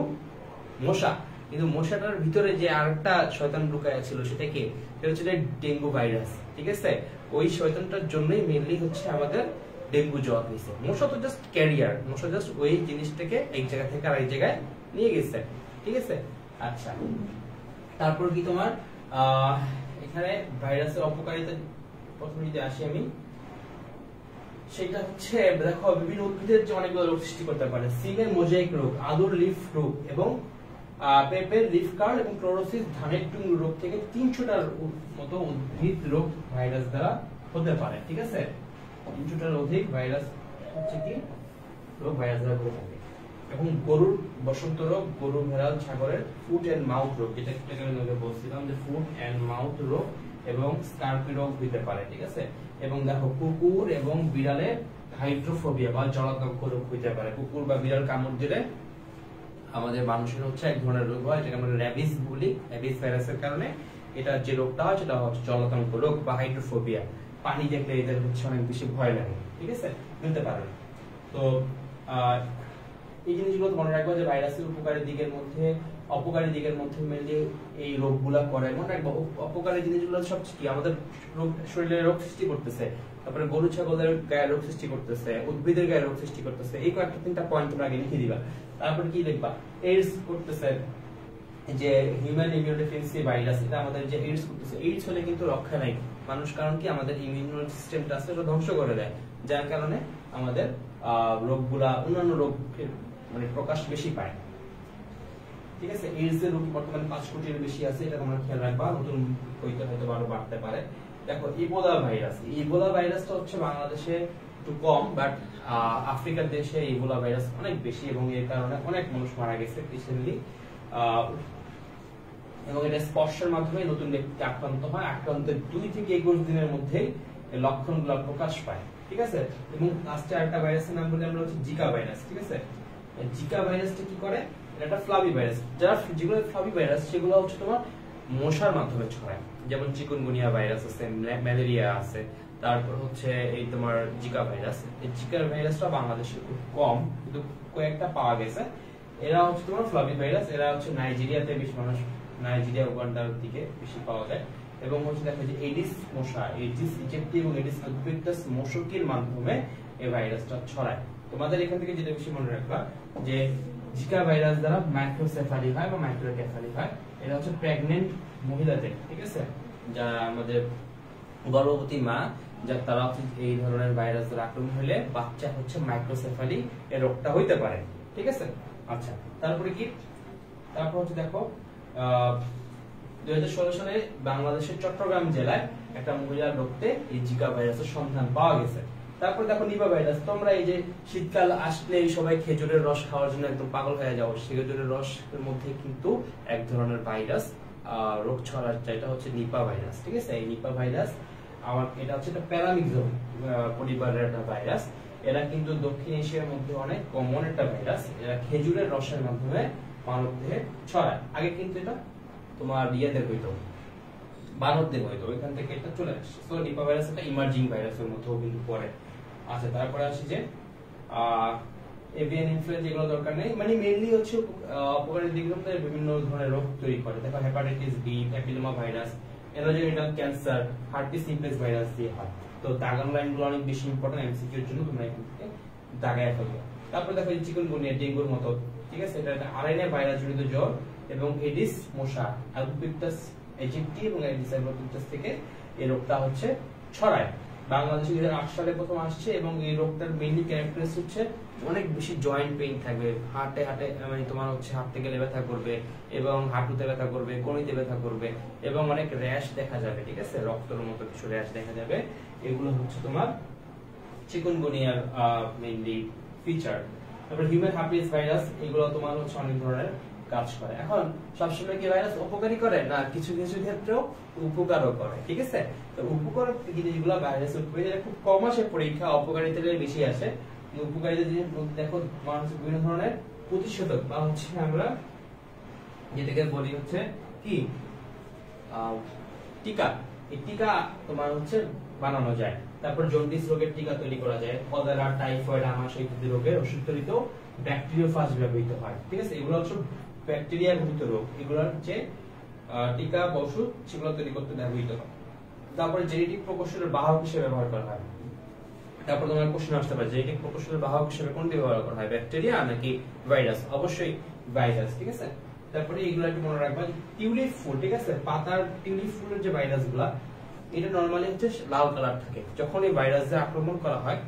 মশা, কিন্তু মশাটার ভিতরে যে আরেকটা শয়তান লুকায় ছিল সেটা কি? সেটা হচ্ছে ডেঙ্গু ভাইরাস। ঠিক আছে, ওই শয়তানটার জন্যই মেইনলি হচ্ছে আমাদের ডেঙ্গু জ্বর হয়েছে। মশা তো জাস্ট ক্যারিয়ার, মশা জাস্ট ওই জিনিসটাকে এক জায়গা থেকে আরেক জায়গায় নিয়ে গেছে। ঠিক আছে, আচ্ছা তারপর কি তোমার এখানে ভাইরাসের অপকারিতা প্রথমে যদি আসি আমি, সেটা হচ্ছে দেখো বিভিন্ন উদ্ভিদের যে অনেকগুলো রোগ সৃষ্টি করতে পারে। সিমের মোজাইক রোগ, আলুর লিফ রোগ এবং পেঁপের লিফ কার্ল এবং ক্লোরোসিস ধানের টুঙ্গু রোগ থেকে 300টার মতো উদ্ভিদ রোগ ভাইরাস দ্বারা হতে পারে। ঠিক আছে, 300টার অধিক ভাইরাস হচ্ছে কি রোগ ভাইরাস দ্বারা হতে থাকে। এবং গরুর বসন্ত রোগ, গরু ভেড়াল ছাগলের ফুট এন্ড মাউথ রোগ, যেটা আমি বলছিলাম যে ফুট এন্ড মাউথ রোগ এবং স্কার্পি রোগ হতে পারে। ঠিক আছে, এবং দেখো কুকুর এবং বিড়ালের হাইড্রোফোবিয়া বা জলাতঙ্ক রোগ হতে পারে। কুকুর বা বিড়াল কামড় দিলে আমাদের মানুষের হচ্ছে এক ধরনের রোগ হয়, যেটাকে আমরা র্যাবিস বলি। র্যাবিস ভাইরাসের কারণে এটা যে রোগটা হয় সেটা হচ্ছে জলাতঙ্ক রোগ বা হাইড্রোফোবিয়া। পানি দেখলে এদের হচ্ছে অনেক বেশি ভয় লাগে। ঠিক আছে, বুঝতে পারেন তো এই জিনিসগুলো মনে রাখবো যে ভাইরাসের উপকারী দিকের মধ্যে অপকারী দিকের মধ্যে মেনলি এই রোগগুলা করে। মনে রাখবো অপকারী জিনিসগুলো সব কি আমাদের শরীরে রোগ সৃষ্টি করতেছে, তারপরে গরু ছাগলের গায়ে রোগ সৃষ্টি করতেছে, উদ্ভিদের গায়ে রোগ সৃষ্টি করতেছে। এই কয়েকটা 3টা পয়েন্ট তোমরা আগে লিখে দিবা। তারপরে কি দেখবা, এইডস করতেছে, যে হিউম্যান ইমিউনোডেফিসিয়েন্সি ভাইরাস, এটা আমাদের যে এইডস করতেছে। এইডস হলে কিন্তু রক্ষা নাই মানুষ, কারণ কি আমাদের ইমিউন সিস্টেমটা আছে ওটা ধ্বংস করে দেয়, যার কারণে আমাদের রোগগুলা অন্যান্য রোগের মানে প্রকাশ বেশি পায়। ঠিক আছে, এইডস এর রোগ বর্তমানে 5 কোটির বেশি আছে, এটা তোমরা খেয়াল রাখবা, নতুন হইতে হয়তো আরো বাড়তে পারে। দেখো ইবোলা ভাইরাস, ইবোলা ভাইরাসটা হচ্ছে বাংলাদেশে একটু কম, বাট আফ্রিকার দেশে ইবোলা ভাইরাস অনেক বেশি এবং এর কারণে অনেক মানুষ মারা গেছে রিসেন্টলি। এবং এটা স্পর্শের মাধ্যমে নতুন ব্যক্তি আক্রান্ত হয়, আক্রান্তের 2 থেকে 21 দিনের মধ্যেই লক্ষণগুলো প্রকাশ পায়। ঠিক আছে, এবং লাস্টে আরেকটা ভাইরাসের নাম বলি আমরা হচ্ছে জিকা ভাইরাস। ঠিক আছে, জিকা ভাইরাসটা কি করে, এটা ফ্লাভি ভাইরাস। যেগুলো ফ্লাভি ভাইরাস সেগুলো হচ্ছে তোমার মশার মাধ্যমে ছড়ায়, যেমন চিকুনগুনিয়া ভাইরাস আছে, ম্যালেরিয়া আছে, তারপর হচ্ছে এই তোমার জিকা ভাইরাস। এই জিকা ভাইরাসটা বাংলাদেশে খুব কম, কিন্তু কয়েকটা পাওয়া গেছে। এরা হচ্ছে তোমার ফ্লাভি ভাইরাস, এরা হচ্ছে নাইজেরিয়াতে বেশি মানুষ, নাইজেরিয়া উগান্ডার দিকে বেশি পাওয়া যায়। এবং হচ্ছে দেখো যে এডিস মশা, এডিস ইজিপ্টি এবং এডিস আলবিটাস মশকির মাধ্যমে এই ভাইরাসটা ছড়ায়। তোমাদের এখান থেকে যেটা বেশি মনে রাখবা যে জিকা ভাইরাস দ্বারা মাইক্রোসেফালি হয় বা মাইক্রোকেফালি হয়, এটা হচ্ছে প্রেগন্যান্ট মহিলাদের। ঠিক আছে, যারা আমাদের গর্ভবতী মা, যার তারা এই ধরনের ভাইরাস দ্বারা আক্রমণ হলে বাচ্চা হচ্ছে মাইক্রোসেফালি এই রোগটা হইতে পারে। ঠিক আছে, আচ্ছা তারপরে কি, তারপর হচ্ছে দেখো 2016 সালে বাংলাদেশের চট্টগ্রাম জেলায় একটা মহিলার রক্তে এই জিকা ভাইরাসের সন্ধান পাওয়া গেছে। তারপর দেখো নিপা ভাইরাস, তোমরা এই যে শীতকাল আসলে সবাই খেজুরের রস খাওয়ার জন্য একদম পাগল হয়ে যাও, সেই খেজুরের রসের মধ্যে কিন্তু এক ধরনের ভাইরাস রোগ ছড়াচ্ছে, এটা হচ্ছে নিপা ভাইরাস। ঠিক আছে, এই নিপা ভাইরাস এটা হচ্ছে একটা প্যারামিক্সো পরিবারের একটা ভাইরাস। এরা কিন্তু দক্ষিণ এশিয়ার মধ্যে অনেক কমন একটা ভাইরাস। এরা খেজুরের রসের মাধ্যমে মানব দেহে ছড়ায়। আগে কিন্তু এটা তোমার ইয়েদের হইতো, বানরদের হইতো, ওইখান থেকে এটা চলে আসছে। তো নিপা ভাইরাস একটা ইমার্জিং ভাইরাসের মধ্যেও কিন্তু পড়ে। আচ্ছা, তারপরে আসি যে এভিয়ান ইনফ্লুয়েঞ্জা, এগুলো দরকার নেই, মানে মেইনলি হচ্ছে অপকারী দিকগুলোতে বিভিন্ন ধরনের রোগ তৈরি করে। দেখো hepatitis B, papilloma virus, anogenital cancer, herpes simplex virus দিয়ে হয়। তো দাগান লাইনগুলো অনেক বেশি ইম্পর্টেন্ট, এমসিকিউর জন্য তোমরা এখান থেকে দাগায় ফেলবে। তারপর দেখো চিকুনগুনিয়া, ডেঙ্গুর মতো, ঠিক আছে, এটা একটা আরএনএ ভাইরাস জনিত জ্বর এবং এডিস মশা, অ্যালবিপিটাস ইজিপ্টি এবং এডিস অ্যালবিপিটাস থেকে এই রোগটা হচ্ছে ছড়ায়। বাংলাদেশে 2008 সালে প্রথম আসছে এবং এই রোগটার মেইনলি ক্যারেক্টারিস্টিক হচ্ছে অনেক বেশি জয়েন্ট পেইন থাকবে, হাঁটে মানে তোমার হচ্ছে হাঁটতে গেলে ব্যথা করবে এবং হাঁটুতে ব্যথা করবে, কনুইতে ব্যথা করবে এবং অনেক র্যাশ দেখা যাবে। ঠিক আছে, রক্তের মতো কিছু র্যাশ দেখা যাবে। এগুলো হচ্ছে তোমার চিকুনগুনিয়ার মেইনলি ফিচার। তারপর হিউম্যান হ্যাপিস ভাইরাস, এগুলো তোমার হচ্ছে অনেক ধরনের কাজ করে। এখন সবসময় কি ভাইরাস উপকারী করে না, কিছু কিছু ক্ষেত্রেও উপকারও করে। ঠিক আছে, তো উপকার জিনিসগুলো ভাইরাস খুব কম আসে পরীক্ষা, অপকারিতাটাই বেশি আসে। উপকারিতা জিনিস দেখো মানুষ বিভিন্ন ধরনের প্রতিষেধক বা হচ্ছে আমরা যেটাকে বলি হচ্ছে কি টিকা, এই টিকা তোমার হচ্ছে বানানো যায়। তারপর জন্ডিস রোগের টিকা তৈরি করা যায়, কলেরা, টাইফয়েড, আমাশয় ইত্যাদি রোগের ওষুধ তৈরিতেও ব্যাকটেরিওফাজ ব্যবহৃত হয়। ঠিক আছে, এগুলো হচ্ছে ব্যাকটেরিয়া ঘটিত রোগ, এগুলোর যে টিকা বা ওষুধ সেগুলো তৈরি করতে ব্যবহৃত হয়। তারপরে জেনেটিক প্রকৌশলের বাহক হিসেবে ব্যবহার করা হয়। তারপর তোমার প্রশ্ন আসতে পারে জেনেটিক প্রকৌশলের বাহক হিসেবে কোনটি ব্যবহার করা হয়, ব্যাকটেরিয়া নাকি ভাইরাস? অবশ্যই ভাইরাস। ঠিক আছে, তারপরে এগুলো একটু মনে রাখবা। টিউলিপ ফুল, ঠিক আছে, পাতার টিউলিপ ফুলের যে ভাইরাসগুলো, এটা নরমালি হচ্ছে লাল কালার থাকে। যখন এই ভাইরাসে আক্রমণ করা হয়,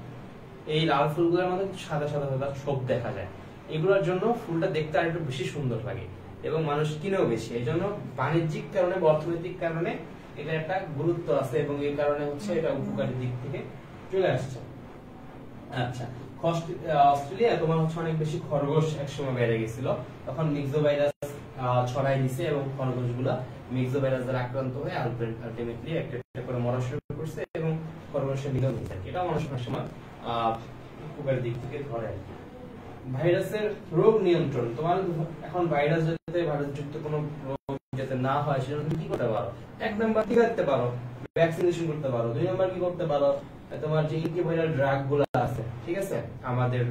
এই লাল ফুলগুলোর মধ্যে সাদা সাদা সাদা ছোপ দেখা যায়। এগুলোর জন্য ফুলটা দেখতে আর একটু বেশি সুন্দর লাগে এবং মানুষ কিনেও বেশি। এই জন্য বাণিজ্যিক কারণে বা অর্থনৈতিক কারণে এটা একটা গুরুত্ব আছে এবং এই কারণে হচ্ছে এটা উপকারী দিক থেকে চলে আসছে। আচ্ছা, অস্ট্রেলিয়া তোমার হচ্ছে অনেক বেশি খরগোশ একসময় বেড়ে গেছিল, তখন মিক্সো ভাইরাস ছড়াই দিছে এবং খরগোশগুলা মিক্সো ভাইরাস দ্বারা আক্রান্ত হয়ে আলটিমেটলি একটা করে মরা শুরু করছে এবং খরগোশের নিধন হয়েছে। এটা মানুষ অনেক সময় উপকারী দিক থেকে ধরে। ভাইরাসের রোগ নিয়ন্ত্রণ, তোমার এখন ভাইরাস যাতে ভাইরাসযুক্ত কোনো রোগ যাতে না হয় সেজন্য তুমি কি করতে পারো? 1 নাম্বার টিকা দিতে পারো, ভ্যাকসিনেশন করতে পারো। 2 নাম্বার কি করতে পারো? তোমার যে অ্যান্টিভাইরাল ড্রাগ গুলো আছে, ঠিক আছে, আমাদের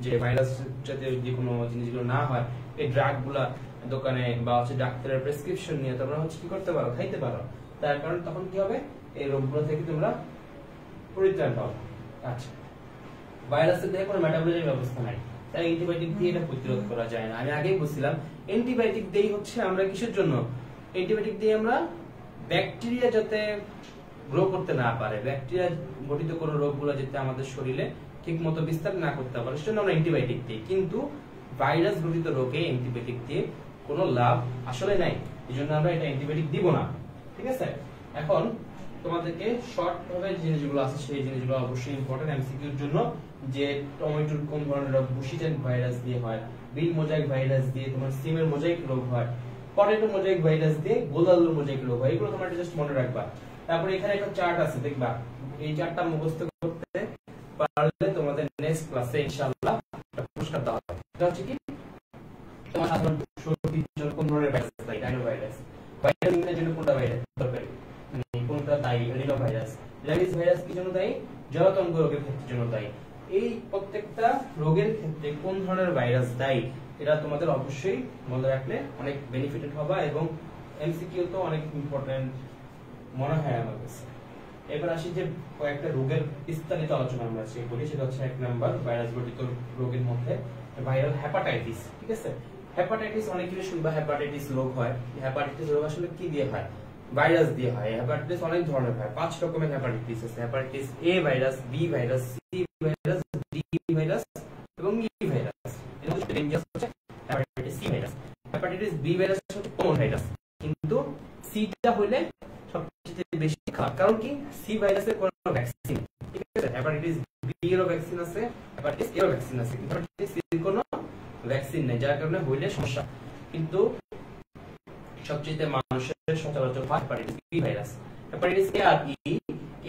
যে ভাইরাস যাতে যে কোনো জিনিসগুলো না হয়, এই ড্রাগ গুলা দোকানে বা হচ্ছে ডাক্তারের প্রেসক্রিপশন নিয়ে তোমরা হচ্ছে কি করতে পারো, খাইতে পারো। তার কারণ তখন কি হবে, এই রোগগুলো থেকে তোমরা পরিত্রাণ পাবে। আচ্ছা, ভাইরাসের দেহে কোনো মেটাবলিজম ব্যবস্থা নাই, তাই অ্যান্টিবায়োটিক দিয়ে এটা প্রতিরোধ করা যায় না। আমি আগেই বলছিলাম অ্যান্টিবায়োটিক দেই হচ্ছে আমরা কিসের জন্য? অ্যান্টিবায়োটিক দিয়ে আমরা ব্যাকটেরিয়া যাতে গ্রো করতে না পারে, ব্যাকটেরিয়া ঘটিত কোনো রোগগুলো যাতে আমাদের শরীরে ঠিকমতো বিস্তার না করতে পারে, সেজন্য আমরা অ্যান্টিবায়োটিক দিই। কিন্তু ভাইরাস ঘটিত রোগে অ্যান্টিবায়োটিক দিয়ে কোনো লাভ আসলে নাই, এজন্য আমরা এটা অ্যান্টিবায়োটিক দিব না। ঠিক আছে, এখন তোমাদেরকে শর্ট ভাবে জিনিসগুলো আছে সেই জিনিসগুলো অবশ্যই ইম্পর্টেন্ট এমসিকিউর জন্য, যে টমেটোর কোন ধরনের রোগ বুশিজেন ভাইরাস দিয়ে হয়, বিল মোজাইক ভাইরাস দিয়ে তোমার সিমের মোজাইক রোগ হয়, পটেটো মোজাইক ভাইরাস দিয়ে গোলালুর মোজাইক রোগ হয়। এগুলো তোমরা জাস্ট মনে রাখবা। তারপরে এখানে একটা চার্ট আছে, দেখবা এই চার্টটা মুখস্থ করতে পারলে তোমাদের নেক্সট ক্লাসে ইনশাআল্লাহ পুরস্কার দেওয়া হবে। এটা হচ্ছে কি তোমার সাধারণ সর্দির জন্য কোন ধরনের ভাইরাস দায়ী, রাইনোভাইরাস। ভাইরাসের জন্য কোনটা ভাইরাস দরকারি, কোনটা দায়ী, রিনোভাইরাস। র্যাবিস ভাইরাস কি জন্য দায়ী? জলাতঙ্ক রোগের ক্ষেত্রে জন্য দায়ী। এই প্রত্যেকটা রোগের ক্ষেত্রে কোন ধরনের ভাইরাস দায়ী এটা তোমাদের অবশ্যই মনে রাখলে অনেক বেনিফিটেড হবে এবং এমসিকিউ তো অনেক ইম্পর্টেন্ট মনে হয় আমার কাছে। এবার আসি যে কয়েকটা রোগের বিস্তারিত আলোচনা আমরা আজকে করি, সেটা হচ্ছে 1 নাম্বার ভাইরাস ঘটিত রোগের মধ্যে ভাইরাল হেপাটাইটিস। ঠিক আছে, হেপাটাইটিস অনেক কিছু শুনবা, হেপাটাইটিস রোগ হয়। হেপাটাইটিস রোগ আসলে কি দিয়ে হয়? ভাইরাস দিয়ে হয়। হেপাটাইটিস অনেক ধরনের হয়, 5 রকমের হেপাটাইটিস আছে। Hepatitis A virus, B virus, C virus, D virus এবং ই ভাইরাস। এর মধ্যে ডেঞ্জারাস হচ্ছে hepatitis C virus. Hepatitis B virus হচ্ছে কমন ভাইরাস, কিন্তু সিটা হইলে সবচেয়ে বেশি খারাপ। কারণ কি? সি ভাইরাসের কোনো ভ্যাকসিন, ঠিক আছে, হেপাটাইটিস বি বি এরও ভ্যাকসিন আছে, হেপাটাইটিস এরও ভ্যাকসিন আছে, হেপাটাইটিস সি এর কোনো ভ্যাকসিন নেই, যার কারণে হইলে সমস্যা। কিন্তু সবচেয়ে মানুষের সচরাচর হয় hepatitis B virus. Hepatitis A আর ই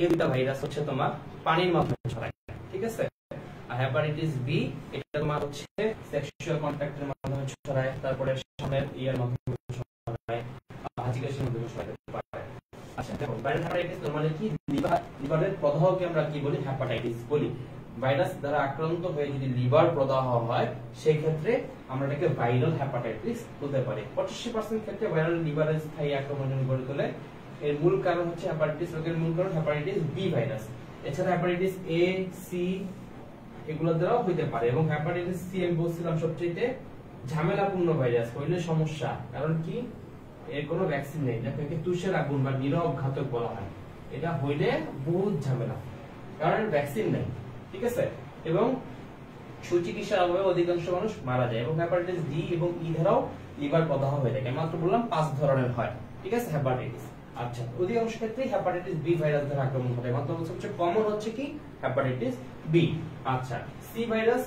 এই দুটো ভাইরাস হচ্ছে তোমার পানির মাধ্যমে ছড়ায়, ঠিক আছে। আর হেপাটাইটিস বি এটা তোমার হচ্ছে সেক্সুয়াল কন্টাক্টের মাধ্যমে ছড়ায়, তারপরে সামনের ইয়ার মাধ্যমে ছড়ায়, হাঁচি-কাশির মাধ্যমে ছড়ায় পারে। আচ্ছা দেখো, ভাইরাল হেপাটাইটিস নরমালি কি লিভারের প্রদাহকে আমরা কি বলি? হেপাটাইটিস বলি। ভাইরাস দ্বারা আক্রান্ত হয়ে যদি লিভার প্রদাহ হয় সেই ক্ষেত্রে আমরা এটাকে ভাইরাল হেপাটাইটিস বলতে পারি। 85% ক্ষেত্রে ভাইরাল লিভারের স্থায়ী আক্রমণ গড়ে তোলে। এর মূল কারণ হচ্ছে হেপাটাইটিস রোগের মূল কারণ হেপাটাইটিস বি ভাইরাস। এছাড়া হেপাটাইটিস এ, সি এগুলো দ্বারাও হইতে পারে। এবং হেপাটাইটিস সি আমি বলছিলাম সবচেয়ে ঝামেলাপূর্ণ ভাইরাস, হইলে সমস্যা। কারণ কি? এর কোনো ভ্যাকসিন নেই, যাকে তুষের আগুন বা নীরব ঘাতক বলা হয়। এটা হইলে বহুত ঝামেলা, কারণ ভ্যাকসিন নেই, ঠিক আছে। এবং সুচিকিৎসার অভাবে অধিকাংশ মানুষ মারা যায়। এবং হেপাটাইটিস ডি এবং ই ধারাও লিভার প্রদাহ হয়ে থাকে। মাত্র বললাম 5 ধরনের হয়, ঠিক আছে হেপাটাইটিস। আচ্ছা, অধিকাংশ ক্ষেত্রে হেপাটাইটিস বি ভাইরাস দ্বারা আক্রমণ ঘটে। মাত্র সবচেয়ে কমন হচ্ছে কি? Hepatitis B. আচ্ছা, সি ভাইরাস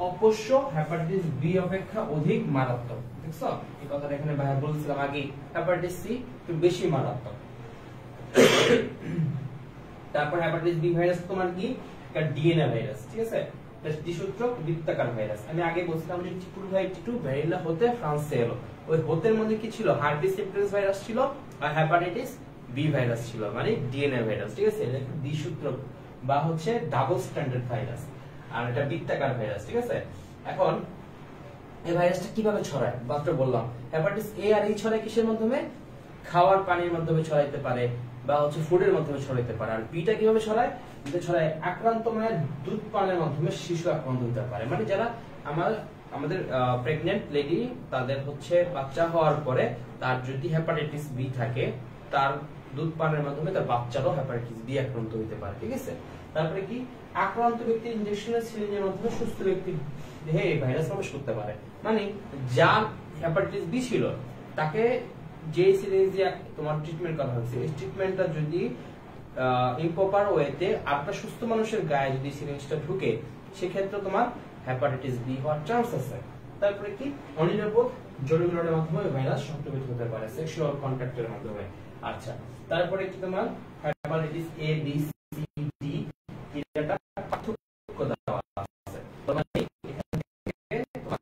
অবশ্য হেপাটাইটিস বি অপেক্ষা অধিক মারাত্মক। দেখছো এই কথাটা এখানে ভাই বলছিলাম আগে, হেপাটাইটিস সি একটু বেশি মারাত্মক। তারপর হেপাটাইটিস বি ভাইরাস তোমার কি? একটা ডিএনএ ভাইরাস, ঠিক আছে। এটা দ্বিসূত্রক বৃত্তাকার ভাইরাস। আমি আগে বলছিলাম যে টিটু ভ্যারিলা হতে ফ্রান্সে এলো। ওই হতের মধ্যে কি ছিল? হার্পিস সিম্পলেক্স ভাইরাস ছিল আর হেপাটাইটিস বি ভাইরাস ছিল, মানে ডিএনএ ভাইরাস, ঠিক আছে। এটা একটা দ্বিসূত্রক বা হচ্ছে ডাবল স্ট্যান্ডার্ড ভাইরাস, আর এটা বৃত্তাকার ভাইরাস, ঠিক আছে। এখন এই ভাইরাসটা কিভাবে ছড়ায়? মাত্র বললাম হেপাটাইটিস এ আর ই ছড়ায় কিসের মাধ্যমে? খাওয়ার পানির মাধ্যমে ছড়াইতে পারে বা হচ্ছে ফুডের মাধ্যমে ছড়াইতে পারে। আর বিটা কিভাবে ছড়ায়? বিটা ছড়ায় আক্রান্ত মায়ের দুধ পানের মাধ্যমে শিশু আক্রান্ত হতে পারে। মানে যারা আমাদের প্রেগন্যান্ট লেডি, তাদের হচ্ছে বাচ্চা হওয়ার পরে তার যদি হেপাটাইটিস বি থাকে, তার দুধ পানের মাধ্যমে তার বাচ্চারও হেপাটাইটিস বি আক্রান্ত হতে পারে, ঠিক আছে। তারপরে কি? আক্রান্ত ব্যক্তির ইনজেকশনের সিরিঞ্জের মাধ্যমে সুস্থ ব্যক্তির দেহে এই ভাইরাস প্রবেশ করতে পারে। মানে যার হেপাটাইটিস বি ছিল তাকে যে সিরিঞ্জে তোমার ট্রিটমেন্ট করা হচ্ছে, এই ট্রিটমেন্টটা যদি ইম্প্রপার ওয়েতে আপনার সুস্থ মানুষের গায়ে যদি সিরিঞ্জটা ঢুকে, সেক্ষেত্রে তোমার হেপাটাইটিস বি হওয়ার চান্স আছে। তারপরে কি? অনিরাপদ জড়িবুলের মাধ্যমে ভাইরাস সংক্রমিত হতে পারে, সেক্সুয়াল কন্টাক্টের মাধ্যমে। আচ্ছা, তারপরে কি? তোমার hepatitis A, B, C, D এটা পার্থক্য দেওয়া আছে। মানে এখান থেকে তোমার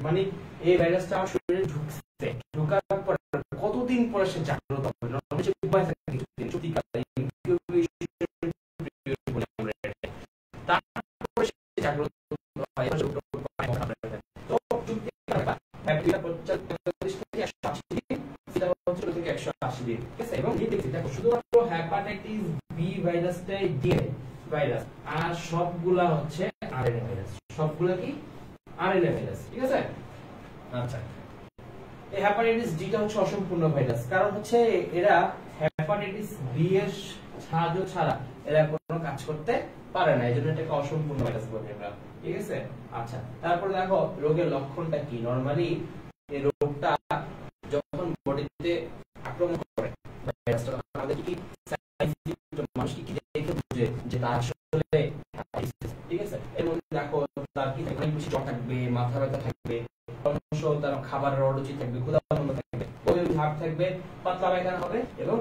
মানে এই ভাইরাসটা আমার শরীরে ঢুকছে, ঢোকার পর কতদিন পরে সে জাগ্রত হবে? শুধুমাত্র হেপাটাইটিস বি ভাইরাসটাই ডিএনএ ভাইরাস, আর সবগুলা হচ্ছে আরএনএ ভাইরাস। সবগুলা কি? আরএনএ ভাইরাস, ঠিক আছে। আচ্ছা, এই হেপাটাইটিস ডি টা হচ্ছে অসম্পূর্ণ ভাইরাস, কারণ হচ্ছে এরা হেপাটাইটিস বি এর সাহায্য ছাড়া এরা কোনো কাজ করতে পারে না, এজন্য এটাকে অসম্পূর্ণ ভাইরাস বলি আমরা, ঠিক আছে। আচ্ছা, তারপর দেখো রোগের লক্ষণটা কি। নরমালি এই রোগটা যখন বডিতে আক্রমণ করে ভাইরাসটা, আমাদের কি মানুষ কি দেখে বুঝে যে তার আসলে, ঠিক আছে। এর মধ্যে দেখো তার কি অনেক বেশি জ্বর থাকবে, মাথা ব্যথা থাকবে, তার খাবারের অরুচি থাকবে, ক্ষুধাবন্ধ থাকবে, ভাব থাকবে, পাতলা পায়খানা হবে এবং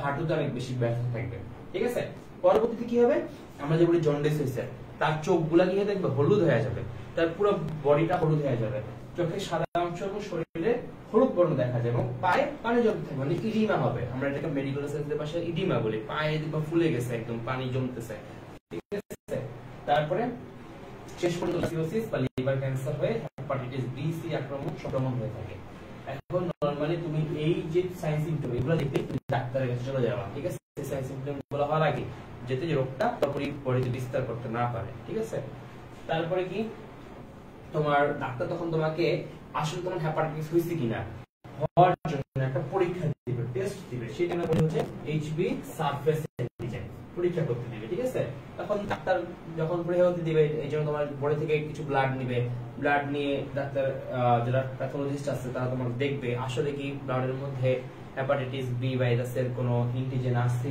হাঁটুতে অনেক বেশি ব্যথা থাকবে, ঠিক আছে। পরবর্তীতে কি হবে? আমরা যে বলি জন্ডিস হয়েছে, তার চোখগুলা কি হয়ে দেখবে? হলুদ হয়ে যাবে, তার পুরো বডিটা হলুদ হয়ে যাবে, চোখের সাদা অংশ এবং শরীরে হলুদ বর্ণ দেখা যায় এবং পায়ে পানি জমতে থাকবে, মানে ইডিমা হবে। আমরা এটাকে মেডিকেল সায়েন্সের ভাষায় ইডিমা বলি। পায়ে দেখবা ফুলে গেছে, একদম পানি জমতেছে, ঠিক আছে। তারপরে শেষ পর্যন্ত সিরোসিস বা লিভার ক্যান্সার হয়ে হেপাটাইটিস বি, সি সংক্রমণ হয়ে থাকে। এখন নরমালি তুমি এই যে সাইন সিম্পটম এগুলো দেখতে তুমি ডাক্তারের কাছে চলে যাওয়া, ঠিক আছে। এই সাইন সিম্পটম গুলো হওয়ার আগে যাতে রোগটা পুরোপুরি বডিতে বিস্তার করতে না পারে, ঠিক আছে। তারপরে কি? তোমার ডাক্তার তখন তোমাকে আসলে তোমার হেপাটাইটিস হয়েছে কিনা হওয়ার জন্য একটা পরীক্ষা দিবে, টেস্ট দিবে, সেটা না বলে হচ্ছে এইচবি সারফেস অ্যান্টিজেন পরীক্ষা করতে দিবে, ঠিক আছে। তখন ডাক্তার যখন পরীক্ষা করতে দিবে, এই জন্য তোমার বডি থেকে কিছু ব্লাড নিবে। ব্লাড নিয়ে ডাক্তার যারা প্যাথোলজিস্ট আছে তারা তোমার দেখবে আসলে কি ব্লাডের মধ্যে হেপাটাইটিস বি ভাইরাসের কোনো অ্যান্টিজেন আছে